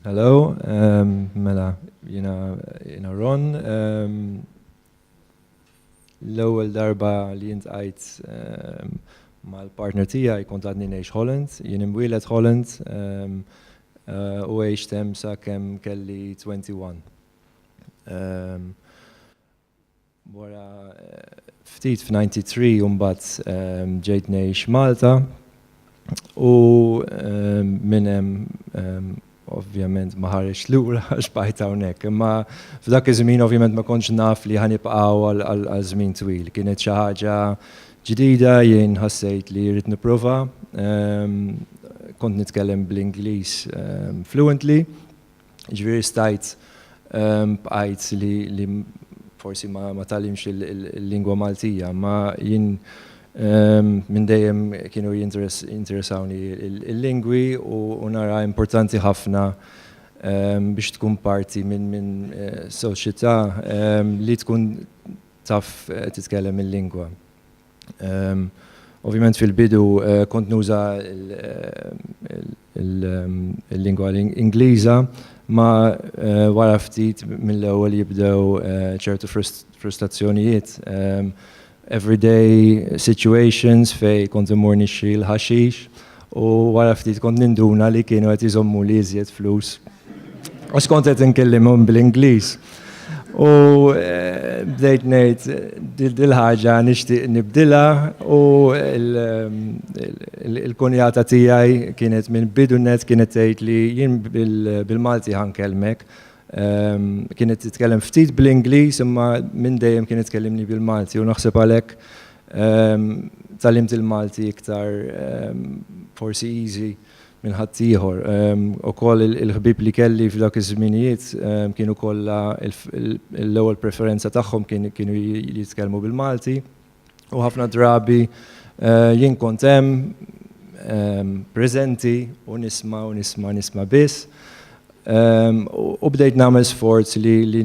Hello, mela, jiena Ron. L-ewwel darba li intqajt mal-partner tiegħi kont għadni ngħix Holland, jien imwieled Holland u għext hemm sakemm kelli 21. Wara ftit f'93 mbagħad ġejt ngħix Malta u minn hemm ovvjament ma ħareġ lura għax bqajt hawnhekk, imma f'dak iż-żmien ovvjament ma kontx naf li ħanibqgħu għal żmien twil. Kienet xi ħaġa ġdida, jien ħassejt li jrid nipprova, kont nitkellem bl-Ingliż fluently, ġifieri stajt bqajt li forsi ma tallimx il-lingwa Maltija, ma jien minn dejjem kienu jinteressawni il-lingwi u nara importanti ħafna biex tkun parti minn soċjetà li tkun taf titkellem il-lingwa. Ovvjament fil-bidu kont nuża il-lingwa Ingliża, ma wara ftit mill-ewwel jibdew ċertu frustrazzjonijiet. Everyday situations fej kont imur nixtri l-ħaxix u wara ftit kont ninduna li kienu qed iżommu li iżjed flus. Għax kont qed inkellimhom bil-Ingliż. U bdejt ngħid dil-ħaġa nixtieq nibdilha u l-kunjata tiegħi kienet minn bidu net kienet tgħid li jien bil-Malti ħankellmek. Kienet titkellem ftit bil-Ingliż imma minn dejjem kienet tkellimni bil-Malti u naħseb għalhekk tallimt il-Malti iktar forsi easy minn ħadd ieħor. Ukoll il-ħbieb li kelli f'dak iż-żminijiet kienu kollha l-ewwel preferenza tagħhom kienu jitkellmu bil-Malti u ħafna drabi jien kont hemm preżenti u nisma' biss. U bdejt nagħmel sforz li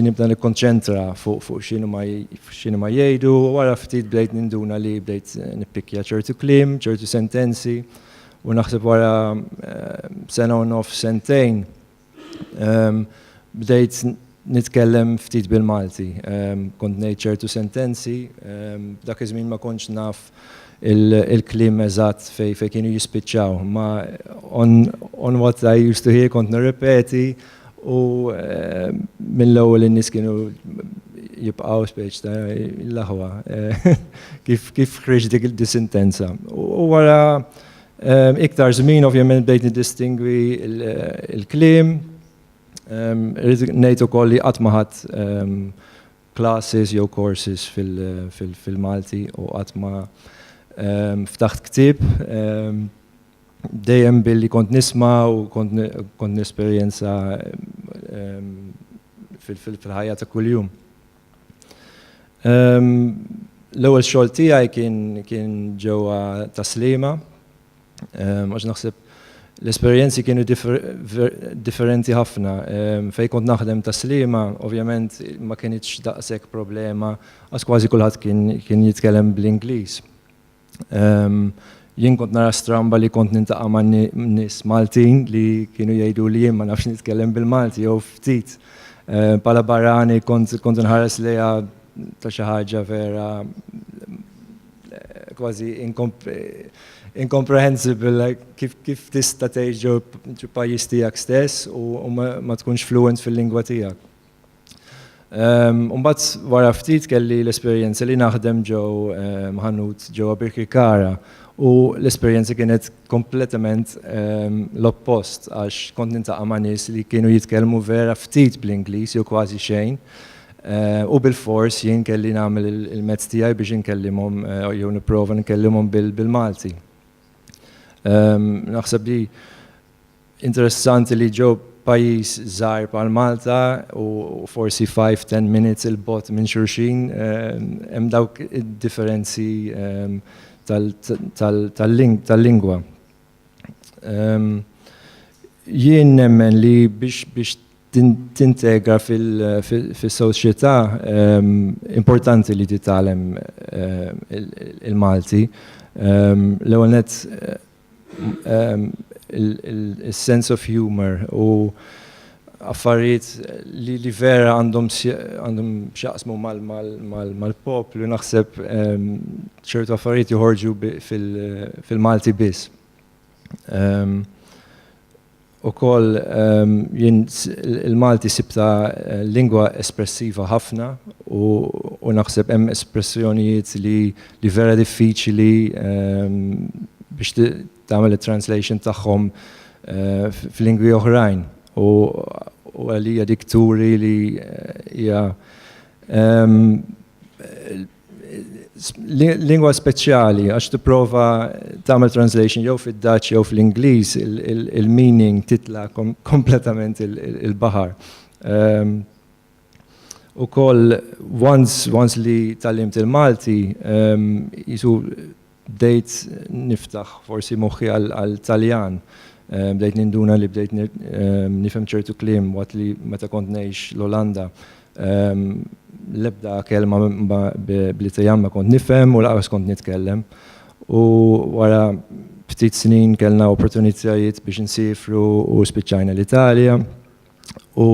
nibda nikkonċentra fuq x'inhu ma jgħidu u wara ftit bdejt ninduna li bdejt nippikja ċertu kliem, ċertu sentenzi. U naħseb wara sena u nofs sentejn bdejt nitkellem ftit bil-Malti. Kont ngħid ċertu sentenzi, dak iż-żmien ma kontx naf il-kliem eżatt fej kienu jispiċċaw, ma on what I used to hear kont nirrepeti u mill-ewwel in-nies kienu jibqgħu speċ ta' l-aħwa kif ħriġ dik is-sentenza. U wara iktar żmien ovvjament bdejt niddistingwi il-kliem, ngħid ukoll li qatt ma ħadd classes jew courses fil-Malti u qatt ma ftaħt ktieb dejjem billi kont nisma' u kont nesperjenza fil-ħajja ta' kuljum. L-ewwel xogħol tiegħi kien ġewwa Taslima. Għax naħseb l-esperjenzi kienu differenti ħafna. Fej kont naħdem Taslima, ovvjament ma kienx daqshekk problema, għax kważi kulħadd kien jitkellem bl-Ingliż. Jien kont nara stramba li kont nintaqa' ma' nies Maltin li kienu jgħidu li jien ma nafx nitkellem bil-Malti jew ftit. Bħala barrani kont nħares lejha ta' xi ħaġa vera kważi incomprehensible, kif tista' tgħix ġew pajjiż tiegħek stess u ma tkunx fluent fil-lingwa tiegħek. Mbagħad wara ftit kelli l-esperjenza li naħdem ġew ħanut ġewwa Birkirkara u l-esperjenza kienet kompletament l-oppost għax kont nintaqa' ma' nies li kienu jitkellmu vera ftit bl-Ingliż jew kważi xejn. U bil-fors jien kelli nagħmel il-mezz tiegħi biex inkellimhom jew nipprova nkellimhom bil-Malti. Naħseb li interessanti li ġew pajjiż żgħar bħal Malta u forsi 5-10 minutes il-bot minn xulxin hemm dawk id-differenzi tal-lingwa. Jien nemmen li biex tintegra fil-soċjetà importanti li titgħallem il-Malti. L-ewwel nett il-sense of humor u affarijiet li vera għandhom xaqsmu mal-poplu, naħseb ċertu affarijiet joħorġu fil-Malti biss. Ukoll il-Malti sibta lingwa espressiva ħafna u naħseb hemm espressjonijiet li vera diffiċli biex tagħmel it-translation tagħhom f'lingwi oħrajn u għalija dik turi li hija lingwa speċjali għax tipprova tagħmel translation jew fid-Daċ jew fl-Ingliż il-meaning titla' kompletament il-baħar. Ukoll once li tallimt il-Malti jisu bdejt niftaħ forsi moħħi għal Taljan bdejt ninduna li bdejt nifhem ċertu kliem waqt li meta kont ngħix l-Olanda. L-ebda kelma bl-Italjan ma kont nifhem u laqas kont nitkellem. U wara ftit snin kellna opportunitajiet biex nsifru u spiċċajna l-Italja. U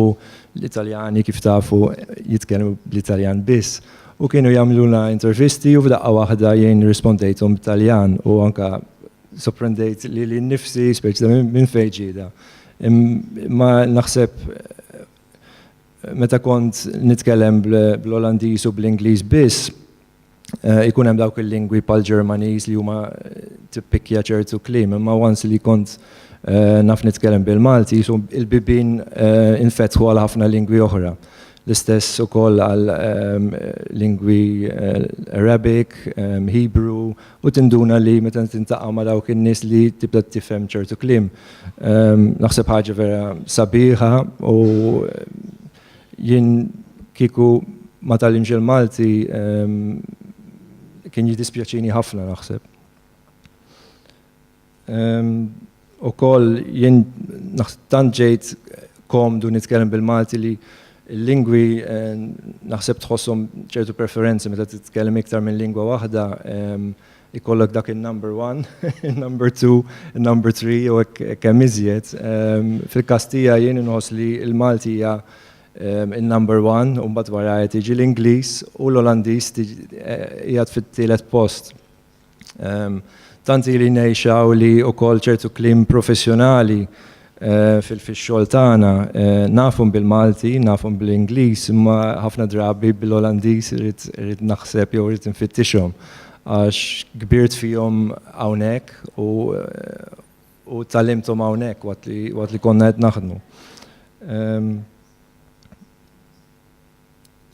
l-Italjani kif tafu jitkellmu bl-Italjan biss. U kienu jagħmluna intervisti u f'daqqa waħda jien rispondejthom b'Italjan u anka sorprendejt li nnifsi speċi minn fejn ġieda. Ma naħseb meta kont nitkellem bl-Olandiż u bl-Ingliż biss, ikun hemm dawk il-lingwi pal-Ġermaniż li huma tippikja ċertu kliem, imma once li kont naf nitkellem bil-Malti, so il-bibien infetħu għal ħafna lingwi oħra. L-istess ukoll għal lingwi Arabic, Hebrew, u tinduna li meta tintaqa' ma' dawk in-nies li tibda tifhem ċertu kliem. Naħseb ħaġa vera sabiħa u jien kieku ma tallimx il-Malti kien jiddispjaċini ħafna naħseb. Ukoll jien tant ġejt komdu nitkellem bil-Malti li il-lingwi naħseb tħossom ċertu preferenzi meta titkellem iktar minn lingwa waħda, ikollok dak il-number 1, il-number 2, il-number 3 u kemm iżjed. Fil-Kastija jien inħoss li il-Malti hija il-number 1 u mbagħad wara qed jiġi l-Ingliż u l-Olandiż qiegħed fit-tielet post. Tant li ngħixaw li wkoll ċertu kliem professjonali fil-xogħol tagħna nafhom bil-Malti, nafhom bil-Ingliż, imma ħafna drabi bil-Olandiż irid naħseb jew irid infittixhom għax kbirt fihom hawnhekk u tallimthom hawnhekk waqt li konna qed naħdmu.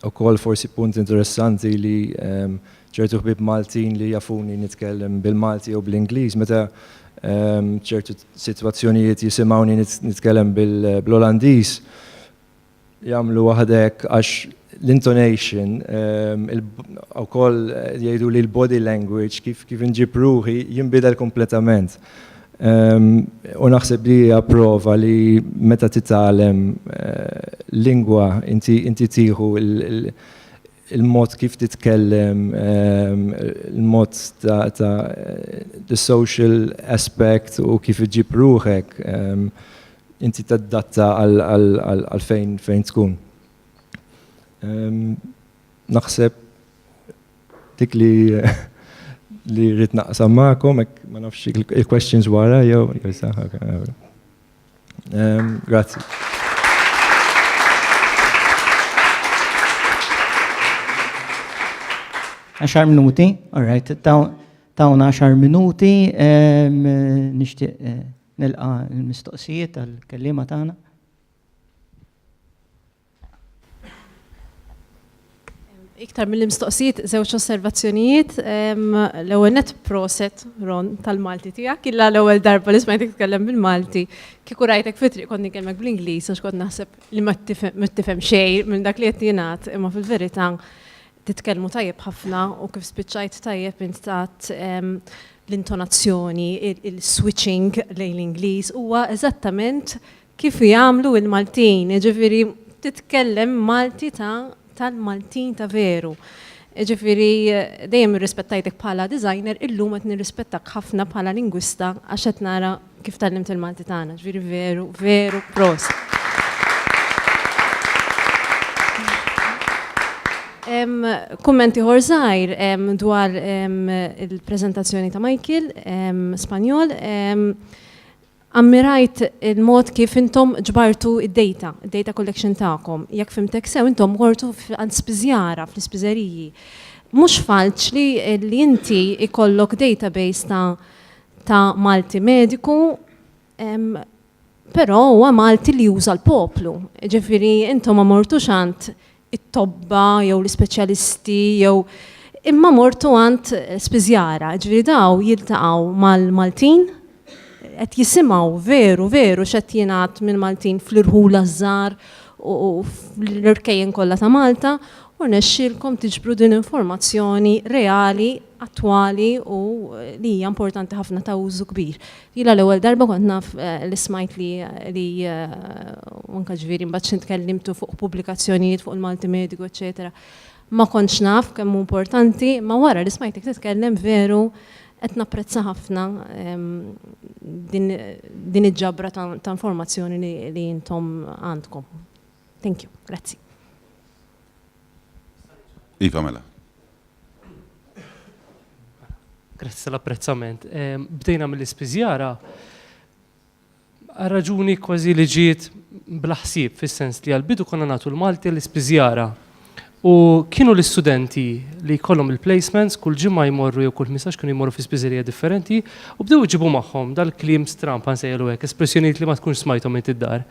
Ukoll forsi punt interessanti li ċertu ħbieb Maltin li jafuni nitkellem bil-Malti u bl-Ingliż, meta ċertu sitwazzjonijiet jisimgħuni nitkellem bil-Olandiż jagħmlu waħdek għax l-intonation ukoll jgħidu li l-body language kif inġib ruħi jinbidel kompletament. U naħseb li hija prova li meta titgħallem lingwa inti tieħu il-mod kif titkellem, il-mod ta' the social aspect u kif iġib ruħek, inti tadatta għal fejn tkun. Naħseb dik li rrid naqsam magħkom, ma nafx il-questions wara jew grazzi. 10 minuti, all right, tawna 10 minuti, nixtieq nilqa' l-mistoqsijiet tal-kelliema tagħna. Iktar mill-mistoqsijiet, żewġ osservazzjonijiet, l-ewwel net proset Ron tal-Malti tiegħek, illa l-ewwel darba li smajtek titkellem bil-Malti, kieku rajtek fi-triq kont nikellmek bl-Ingliż għax kont naħseb li ma tifhem xejn minn dak li qed jingħad, imma fil-verità titkellmu tajjeb ħafna u kif spiċċajt tajjeb intat l-intonazzjoni, il-switching lejn l-Ingliż huwa eżattament kif jagħmlu l-Maltin, jiġifieri titkellem Malti tal-Maltin ta' veru. Ġifiri, dejjem irrispettajtek bħala designer, illum qed nirrispettak ħafna bħala lingwista għax qed nara kif tallimt il-Malti tagħna. Ġifiri veru prost. Kummenti ħorżajr dwar il-preżentazzjoni ta' Michael Spanjol. Ammirajt il-mod kif intom ġbartu id-data collection ta'kom. Jekk fimtek sew intom gortu għand spiżjara fl-ispiżeriji. Mhux falċli li inti ikollok database ta' Malti mediku, però huwa Malti li juża l-poplu. Ġifieri intom ma mortux għand it-tobba jew l-ispeċjalisti jew imma mortu għand spiżjara. Ġifieri daw jiltaqgħu mal-Maltin qed jisimgħu veru x'qed jingħad minn Maltin fl-irħula żgħar u fl-irkejjen kollha ta' Malta u rnexxielkom tiġbru din informazzjoni reali, attwali u li hija importanti ħafna ta' użu kbir. Jila l-ewwel darba kont naf li smajt li anke ġifieri mbagħad tkellimtu fuq pubblikazzjonijiet fuq il-Malti Mediku, eċetera. Ma kontx naf kemm importanti, ma wara li smajtek titkellem veru qed napprezza ħafna din iġġabra ta' informazzjoni li intom għandkom. Thank you, grazzi. Iva mela. Grazzi tal-apprezzament. Bdejna mill-ispiżjara raġuni kważi li ġiet bl-ħsieb fis-sens li għal-bidu konna nagħtu l-Malti l-ispiżjara. U kienu l-istudenti li jkollhom il-placements kull ġimgħa jmorru jew kull 15 kienu jmorru fi spiżerija differenti u bdew iġibu magħhom dal-kliem strampa nsejjalu hekk, espressjonijiet li ma tkunx smajthom int id-dar.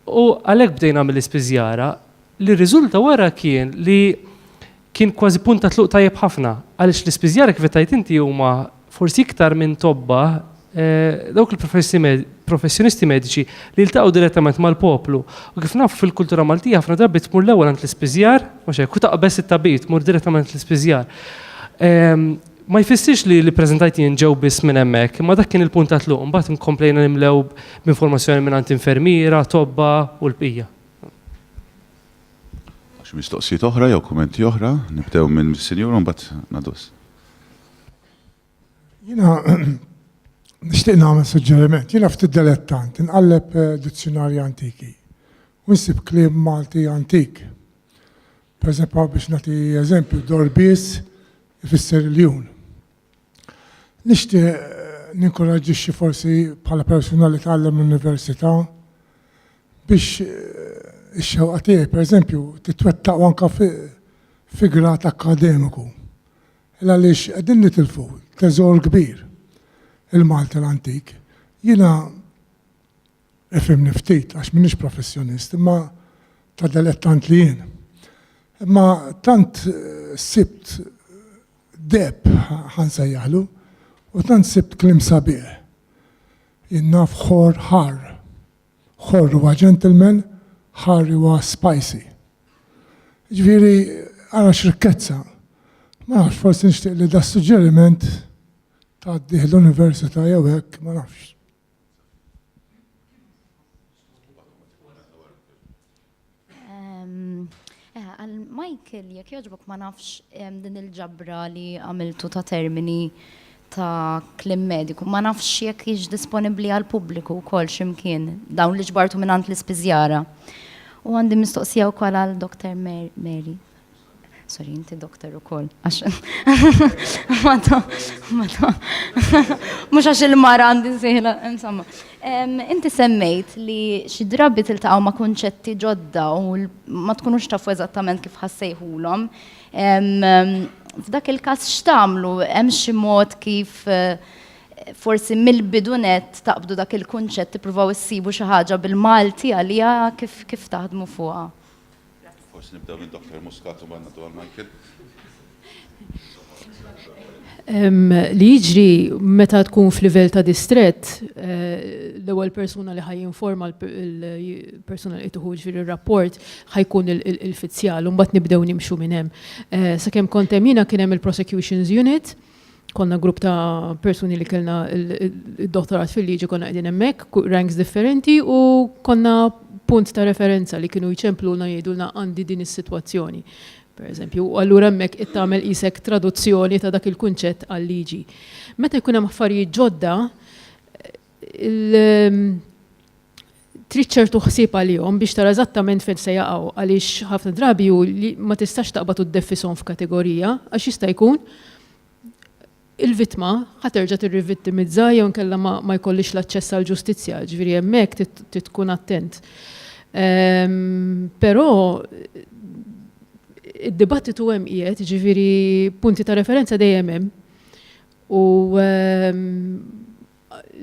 U għalhekk bdejna mill-ispiżjara li r-riżulta wara kien li kien kważi punta tluq tajjeb ħafna għaliex l-ispiżjara kif tajt inti huma forsi iktar minn tobba dawk il-professjonisti mediċi li ltaqgħu direttament mal-poplu. U kif nafu fil-kultura Maltija ħafna drabi tmur l-ewwel għand l-ispiżjar, mhux hekk, u taqbes it-tabib tmur direttament l-ispiżjar. Ma jfissirx li preżentajt jien ġew biss minn hemmhekk, imma dak kien il-punt ta' tluq, mbagħad inkomplejna nimlew b'informazzjoni minn infermiera, tobba u l-bqija. Xi mistoqsijiet oħra jew kummenti oħra, nibdew minn mis-senjur u mbagħad nadus. Jiena nixtieq nagħmel suġġeriment, jiena ftit dilettant, inqalleb dizzjonarji antiki. U nsib kliem Malti antik. Pereżempju biex nagħti eżempju, dorbies ifisser iljun. Nixtieq ninkoraġġixxi forsi bħala persuna li tgħallem l-università biex ix-xewqa tiegħi pereżempju titwettaq anke fi grad akademiku. Għaliex qegħdin nitilfu teżor kbir il-Malti l-antik. Jiena ifhimni ftit għax m'iniex professjonist, imma ta' dilettant li jien. Imma tant sibt deb ħansejjaħlu u tant sibt kliem sabiħ. Jien naf ħor ħar. Ħor huwa gentleman, ħar huwa spicy. Ġifieri ara x'rikkezza. Ma nafx forsi nixtieq li da suġġeriment tgħaddih l-università jew hekk, ma nafx. Michael, jekk jogħġbok ma nafx din il-ġabra li għamiltu ta' termini ta' kliem mediku, ma nafx jekk hix disponibbli għal pubbliku wkoll x'imkien dawn li ġbartu minn l-ispiżjara. U għandi mistoqsija wkoll għal Dr. Mary. Sorry, inti doktor ukoll. Mhux għax il-mara għandi sejla, insomma. Inti semmejt li xi drabi tiltaqgħu ma' kunċetti ġodda u ma tkunux tafu eżattament kif ħassejħulhom. F'dak il-każ x'tagħmlu? Hemm xi mod kif forsi mill-bidunet taqbdu dak il-kunċett tippruvaw issibu xi ħaġa bil-Malti għalija kif taħdmu fuqha? Forsi nibdew minn Dr. Muscat u mbagħad nagħtu għal Michael. Li jiġri meta tkun f'livell ta' distrett, l-ewwel persuna li ħajinforma l-persuna li tuħu ġifieri ir-rapport ħajkun il-fizzjal u mbagħad nibdew nimxu minn hemm. Sakemm kont hemm jiena kien hemm il-Prosecutions Unit, konna grupp ta' persuni li kellna il-dottorat fil-liġi konna qegħdin hemmhekk, ranks differenti u konna punt ta' referenza li kienu jċempluna jgħidulna għandi din is-sitwazzjoni. Per eżempju, allura hemmhekk qed tagħmel isek traduzzjoni ta' dak il-kunċett għal-liġi. Meta jkun hemm affarijiet ġodda, trid ċertu ħsieb għalihom biex tara eżattament fejn se jaqgħu għaliex ħafna drabi li ma tistax taqbad uddeffishom f'kategorija għax jista' jkun il-vittma ħaterġa' tirrivittimizza jew inkella ma jkollix l-aċċess għall ġustizzja, ġifieri hemmhekk tkun attent. Però id-dibattitu hemm qiegħed, ġifieri punti ta' referenza dejjem hemm. U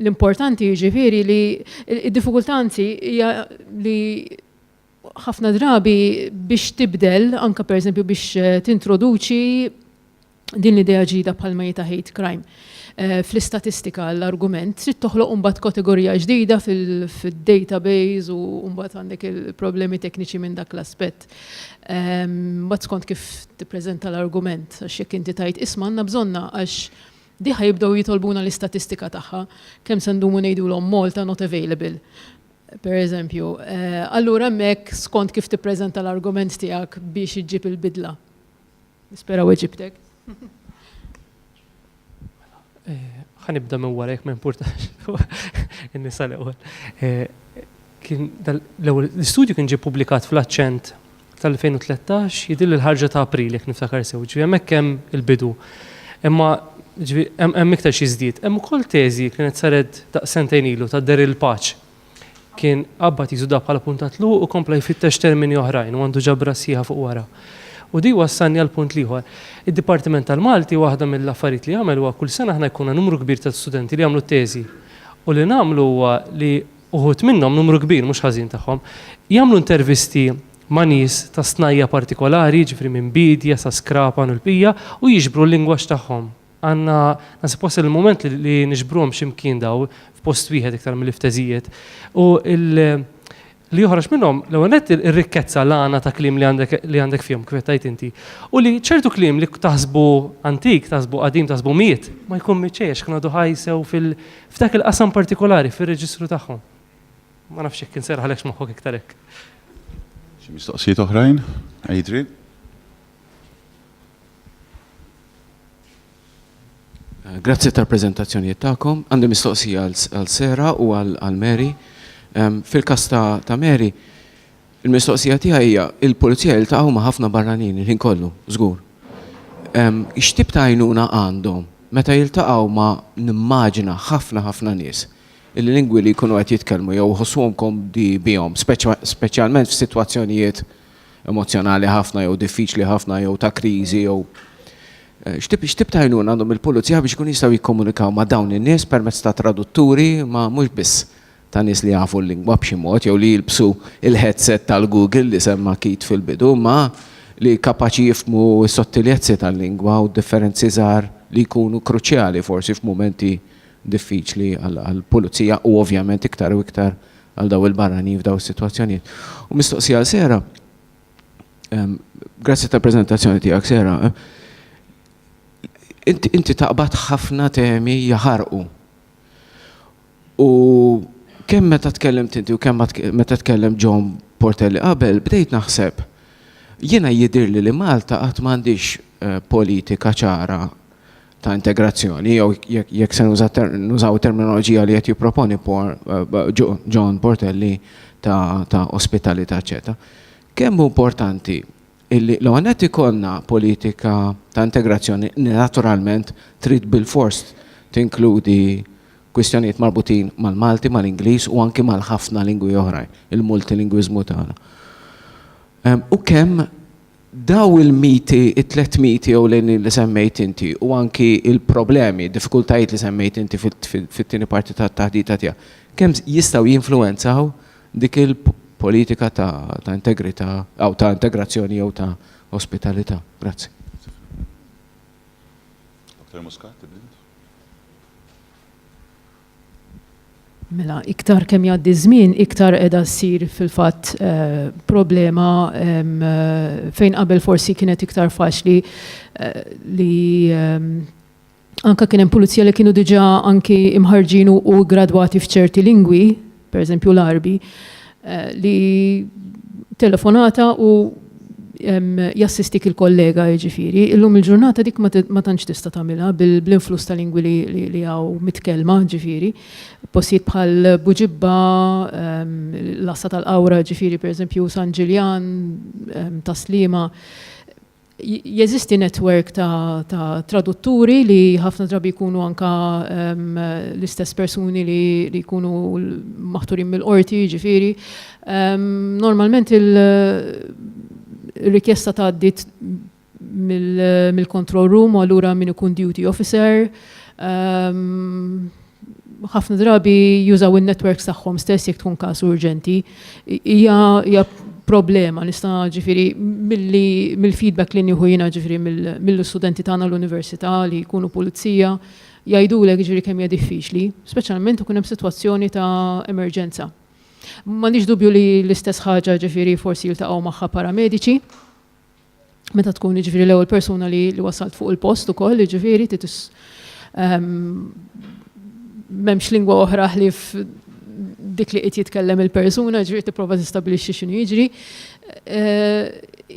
l-importanti ġifieri li id-diffikultanzi hija li ħafna drabi biex tibdel, anke pereżempju biex tintroduċi din l-idea ġdida bħalma jita hate crime. fl-istatistika l-argument, trid toħloq mbagħad kategorija ġdida fil-database u mbagħad għandek il-problemi tekniċi minn dak l-aspett. Mbagħad skont kif tippreżenta l-argument, għax jekk inti tajt isma' għandna bżonna għax diħa jibdew jitolbuna l-istatistika tagħha, kemm se ndumu ngħidulhom Malta not available. Per eżempju, allura hemmhekk skont kif tippreżenta l-argument tiegħek biex iġġib il-bidla. Nisperaw iġibtek. Ħanibda minn wara jekk ma importax. In-nisa l-ewwel. L-istudju kien ġie pubblikat fl-Aċċent tal-2013 jidil il-ħarġa ta' April jekk niftakar sew. Ġifieri hemmhekk hemm il-bidu. Imma hemm iktar xi żdied. Hemm ukoll teżi kienet saret daqsentejn ilu ta' Daryl Paċ. Kien qabad jiżuda bħala puntatlu u kompla jfittex termini oħrajn u għandu ġabra sieħa fuq wara. U di wassanni għal punt liħor. Id-Dipartiment tal-Malti waħda mill-affarijiet li jagħmel huwa kull sena aħna jkunna numru kbir ta' studenti li jagħmlu teżi. U li nagħmlu huwa li uħud minnhom numru kbir mhux ħażin tagħhom jagħmlu intervisti ma' nies ta' snajja partikolari, ġifri minn bidja sa' skrapan u l-pija u jiġbru l-lingwaġġ tagħhom. Għanna nasib wasal il-moment li niġbruhom x'imkien daw f'post wieħed iktar mill-ifteżijiet. U li joħroġ minnhom l-ewwel nett ir-rikkezza l-għana ta' kliem li għandek fihom kif tajt inti. U li ċertu kliem li taħsbu antik, taħsbu qadim, taħsbu miet, ma jkun miċċejx kienu għadu ħajsew f'dak il-qasam partikolari fir-reġistru tagħhom. Ma nafx jekk inserħalekx moħħok iktar hekk. Xi mistoqsijiet oħrajn? Adrian? Grazzi tal-prezentazzjonijiet tagħkom. Għandi mistoqsija għal Sera u għal Mary. Fil-każ ta' Mary, il-mistoqsija tiegħi hija il-pulizija jiltaqgħu ma' ħafna barranin il-ħin kollu, żgur. X'tib ta' għajnuna għandhom meta jiltaqgħu ma' nimmaġina ħafna nies il-lingwi li jkunu qed jitkellmu jew ħossuhom komdi bihom, speċjalment f'sitwazzjonijiet emozjonali ħafna jew diffiċli ħafna jew ta' kriżi jew x'tib ta' għajnuna għandhom il-pulizija biex ikunu jistgħu jikkomunikaw ma' dawn in-nies permezz ta' tradutturi ma' mhux biss ta' nies li jafu l-lingwa b'xi mod jew li jilbsu il-headset tal-Google li semma kit fil-bidu ma' li kapaċi jifhmu s-sottilezzi tal-lingwa u differenzi żgħar li jkunu kruċjali forsi f'mumenti diffiċli għall-pulizija u ovvjament iktar u iktar għal daw il-barrani f'daw is-sitwazzjonijiet. U mistoqsija għal Sera, grazzi tal-preżentazzjoni tiegħek Sera, inti taqbad ħafna temi jaħarqu. U kemm meta tkellimt inti u kemm meta tkellem John Portelli qabel, bdejt naħseb jiena jidirli li Malta qatt m'għandix politika ċara ta' integrazzjoni, jew jekk se nużaw terminoloġija li qed jipproponi John Portelli ta' ospitalità eċetera. Kemm hu importanti illi l-għanet ikonna politika ta' integrazzjoni naturalment trid bil-fors tinkludi kwistjonijiet marbutin mal-Malti, mal-Ingliż u anki mal-ħafna lingwi oħrajn, il-multilingwiżmu tagħna. U kemm daw il-miti, it-tlet miti jew li semmejt inti u anki il-problemi, diffikultajiet li semmejt inti fit-tieni parti tat-taħdita tiegħek, kemm jistgħu jinfluwenzaw dik il-politika ta' integrità aw ta' integrazzjoni jew ta' ospitalità. Grazzi. Dr. Muscat, Mela, iktar kemm jgħaddi żmien, iktar qiegħda ssir fil-fatt problema fejn qabel forsi kienet iktar faċli li anke kien hemm pulizija li kienu diġà anki imħarġin u gradwati f'ċerti lingwi, pereżempju l-Arbi, li telefonata u jassistik il-kollega jiġifieri. Illum il-ġurnata dik ma tantx tista' tagħmilha bl-influss ta' lingwi li hawn mitkellma ġifieri. Postijiet bħal Buġibba, l-Assa tal-Qawra ġifieri pereżempju San Ġiljan, Taslima. Jeżisti netwerk ta' tradutturi li ħafna drabi jkunu anka l-istess persuni li jkunu maħturin mill-qorti ġifieri. Normalment il-rikjesta tgħaddit mill-control room u allura min ikun duty officer. Ħafna drabi jużaw il-networks tagħhom stess jekk tkun każ urġenti. Hija problema nista' ġifieri mill-feedback li nieħu jiena ġifieri mill-istudenti tagħna l-università li jkunu pulizija jgħidulek ġifieri kemm hija diffiċli, speċjalment ikun hemm sitwazzjoni ta' emerġenza. M'għandix dubju li l-istess ħaġa ġifieri forsi jiltaqgħu magħha paramediċi. Meta tkun ġifieri l-ewwel persuna li wasalt fuq il-post ukoll, ġifieri m'hemmx lingwa oħra ħlief dik li qed jitkellem il-persuna, ġifieri tipprova tistabbilixxi x'inhu jiġri.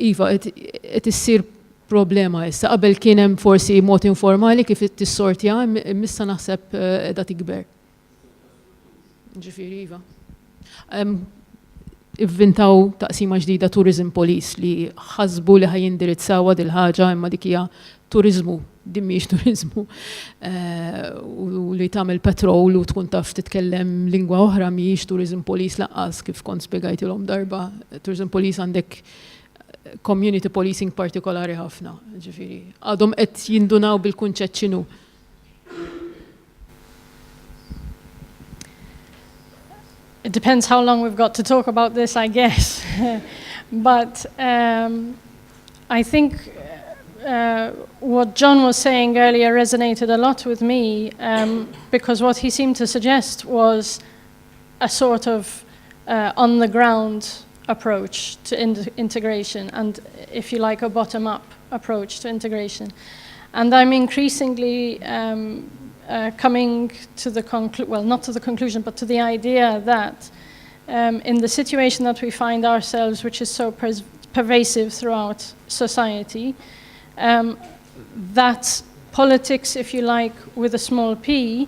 Iva, qed issir problema issa. Qabel kien hemm forsi mod informali kif tissortja, imissa naħseb qiegħda tikber. Ġifieri iva. Ivvintaw taqsima ġdida Tourism Police li ħasbu li ħajindirizzawa dil ħaġa imma dik hija turizmu, din mhijiex turizmu. U li tagħmel patrol u tkun taf titkellem lingwa oħra mhijiex Tourism Police laqqas kif kont spjegajtilhom darba. Tourism Police għandek community policing partikolari ħafna, ġifieri. Għadhom qed jindunaw bil-kunċett x'inhu. It depends how long we've got to talk about this, I guess. But I think what John was saying earlier resonated a lot with me because what he seemed to suggest was a sort of on-the-ground approach to integration and, if you like, a bottom-up approach to integration. And I'm increasingly coming to the not to the conclusion, but to the idea that in the situation that we find ourselves, which is so pervasive throughout society, that politics, if you like, with a small p,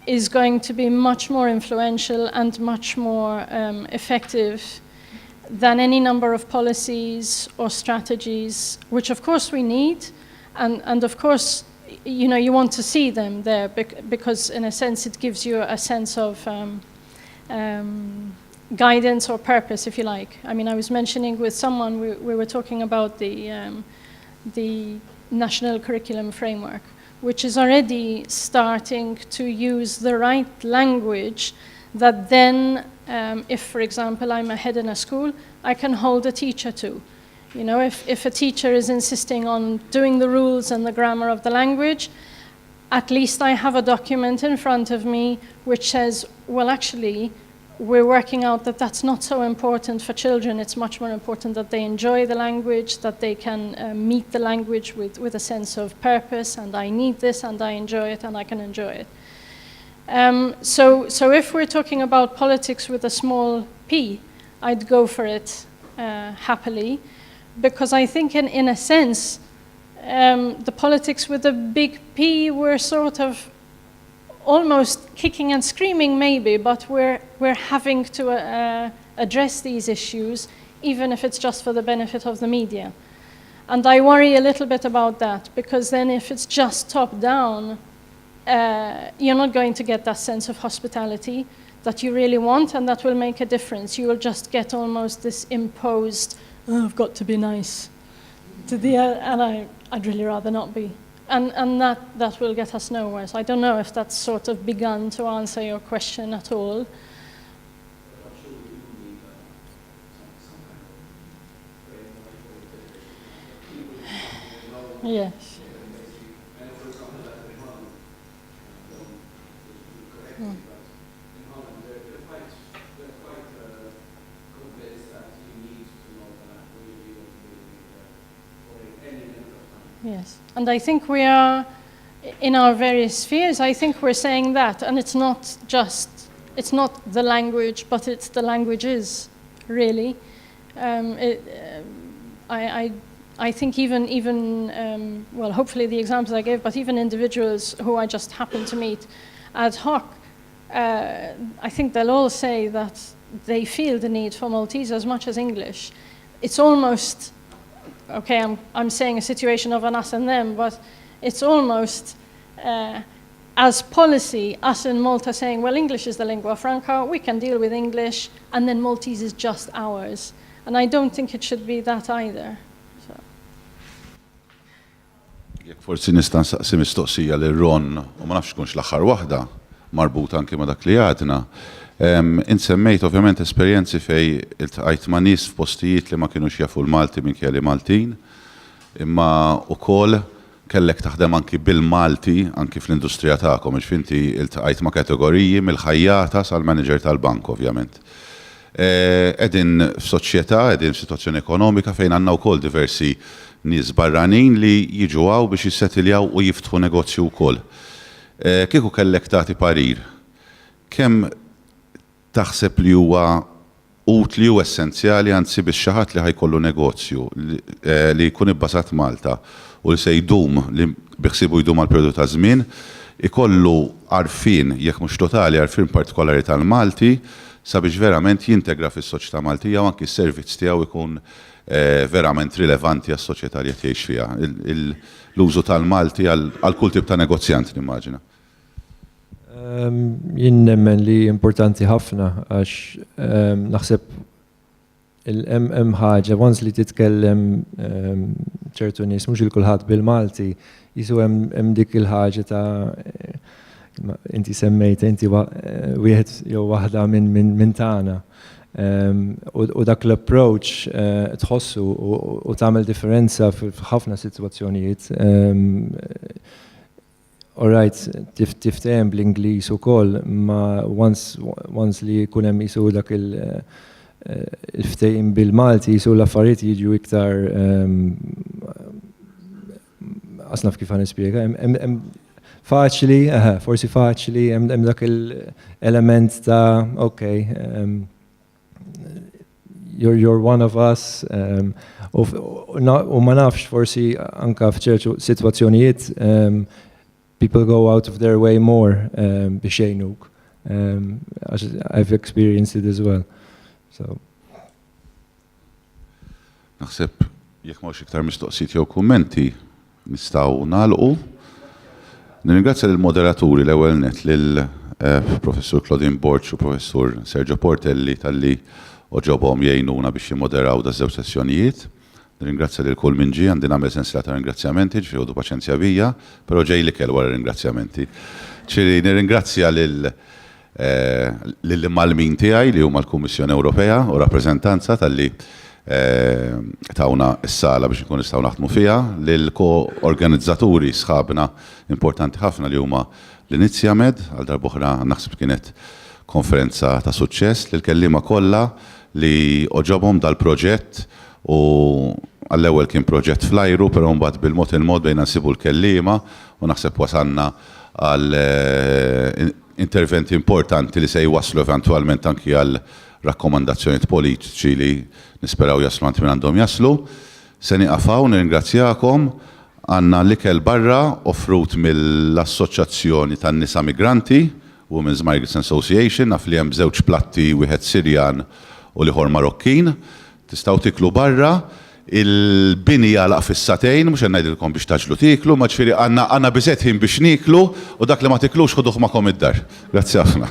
is going to be much more influential and much more effective than any number of policies or strategies, which of course we need, and of course, you know, you want to see them there because in a sense it gives you a sense of guidance or purpose, if you like. I mean, I was mentioning with someone, we were talking about the National Curriculum Framework, which is already starting to use the right language that then, if, for example, I'm a head in a school, I can hold a teacher to. You know, if a teacher is insisting on doing the rules and the grammar of the language, at least I have a document in front of me which says, well, actually, we're working out that that's not so important for children. It's much more important that they enjoy the language, that they can meet the language with a sense of purpose, and I need this, and I enjoy it, and I can enjoy it. So if we're talking about politics with a small p, I'd go for it happily, because I think in a sense, the politics with a big P, we're sort of almost kicking and screaming maybe, but we're having to address these issues, even if it's just for the benefit of the media. And I worry a little bit about that, because then if it's just top down, you're not going to get that sense of hospitality that you really want, and that will make a difference. You will just get almost this imposed, oh, I've got to be nice to the, and I'd really rather not be. And that will get us nowhere. So I don't know if that's sort of begun to answer your question at all. Yes. Yes, and I think we are, in our various spheres, I think we're saying that, and it's not just, it's not the language, but it's the languages, really. I think even well, hopefully the examples I gave, but even individuals who I just happen to meet ad hoc, I think they'll all say that they feel the need for Maltese as much as English. It's almost, okay, I'm saying a situation of an us and them, but it's almost as policy, us in Malta saying, well, English is the lingua franca, we can deal with English, and then Maltese is just ours. And I don't think it should be that either. Jekk forsi nista' nsaqsi mistoqsija lil Ron, u ma nafx kunx l-aħħar waħda, marbuta anke ma' dak li għadna. Insemmejt ovvjament esperjenzi fej iltqajt ma' nies f'postijiet li ma kinux jafu l-Malti minkejja li Maltin, imma wkoll kellek taħdem anki bil-Malti, anki fl-industrija tagħkom, ġifinti iltqajt ma' kategoriji mill-ħajjata sal-manager tal-bank, ovvjament. Edin f'soċjetà, edin f'sitwazzjoni ekonomika fejn għandna wkoll diversi nies barranin li jiġu għaw biex jissettiljaw u jiftħu negozju wkoll. Kieku kellek tagħti parir, kemm taħseb li huwa utli u essenzjali anzi biex xi ħadd li ħajkollu negozju li jkun ibbażat Malta u li se jdum li biħsibu jdum għal periodu ta' żmien, ikollu għarfien, jekk mhux totali għarfien partikolari tal-Malti, sabiex verament jintegra fis-soċjetà Maltija u anki s-servizz tiegħu jkun verament rilevanti għas-soċjetà li qed jgħix fiha. L-użu tal-Malti għal kull tip ta' negozjant nimmaġina. Jien nemmen li importanti ħafna għax naħseb il-hemm ħaġa once li titkellem ċertu nies mhux il-kulħadd bil-Malti jisu hemm dik il-ħaġa ta' inti semmejt inti wieħed jew waħda minn tagħna. U dak l-approach tħossu u tagħmel differenza f'ħafna sitwazzjonijiet. Alright, tiftehem bl-Ingliż ukoll, ma once li jkun hemm isu dak il-ftehim bil-Malti jisu l-affarijiet jiġu iktar asnaf kif nispjega. Faċli, forsi faċli, hemm dak il-element ta' okay, you're one of us, u ma nafx forsi anka f'ċertu sitwazzjonijiet people go out of their way more biex jgħinuk. I've experienced it as well. So. Naħseb jekk mhux iktar mistoqsijiet jew kummenti nistgħu nagħlqu. Nirringrazzja lill-moderaturi l-ewwel net lill-Professur Claudine Borch u Professur Sergio Portelli tal-li oġobhom jgħinuna biex jimmoderaw da żewġ sessjonijiet. Nirringrazzja lil kull min ġie, għandi nagħmel sensiela ta' ringrazzjamenti, ġifieri ħodu paċenzja bija, però ġej li kell wara ringrazzjamenti. Ċiri nirringrazzja lill-malmin tiegħi li huma l-Kummissjoni Ewropea u rappreżentanza tal-li tawna s-sala biex nkun nistgħu naħdmu fiha, lil ko-organizzaturi sħabna importanti ħafna li huma l-Inizjamed, għal darb'oħra naħseb kienet konferenza ta' suċċess, lil kelliema kollha li oġobhom dal-proġett u għall-ewwel kien proġett flajru, però mbagħad bil-mod il-mod bejn nsibu l-kelliema u naħseb wasanna għal interventi importanti li se jwaslu eventwalment anki għal rakkomandazzjonijiet politiċi li nisperaw jaslu għanti minn għandhom jaslu. Se niqafaw, nirringrazzjakom, għandna l-ikel barra offrut mill-Assoċjazzjoni tan-Nisa Migranti, Women's Migrants Association, naf li hemm żewġ platti wieħed Sirjan u liħor Marokkin. Tistgħu tiklu barra, il-bini jalaq fis-satejn, mhux ngħidilkom biex taġlu tiklu, ma ġifieri għandna biżgħet ħin biex niklu u dak li ma tiklux ħuduh magħkom id-dar. Grazzi ħafna.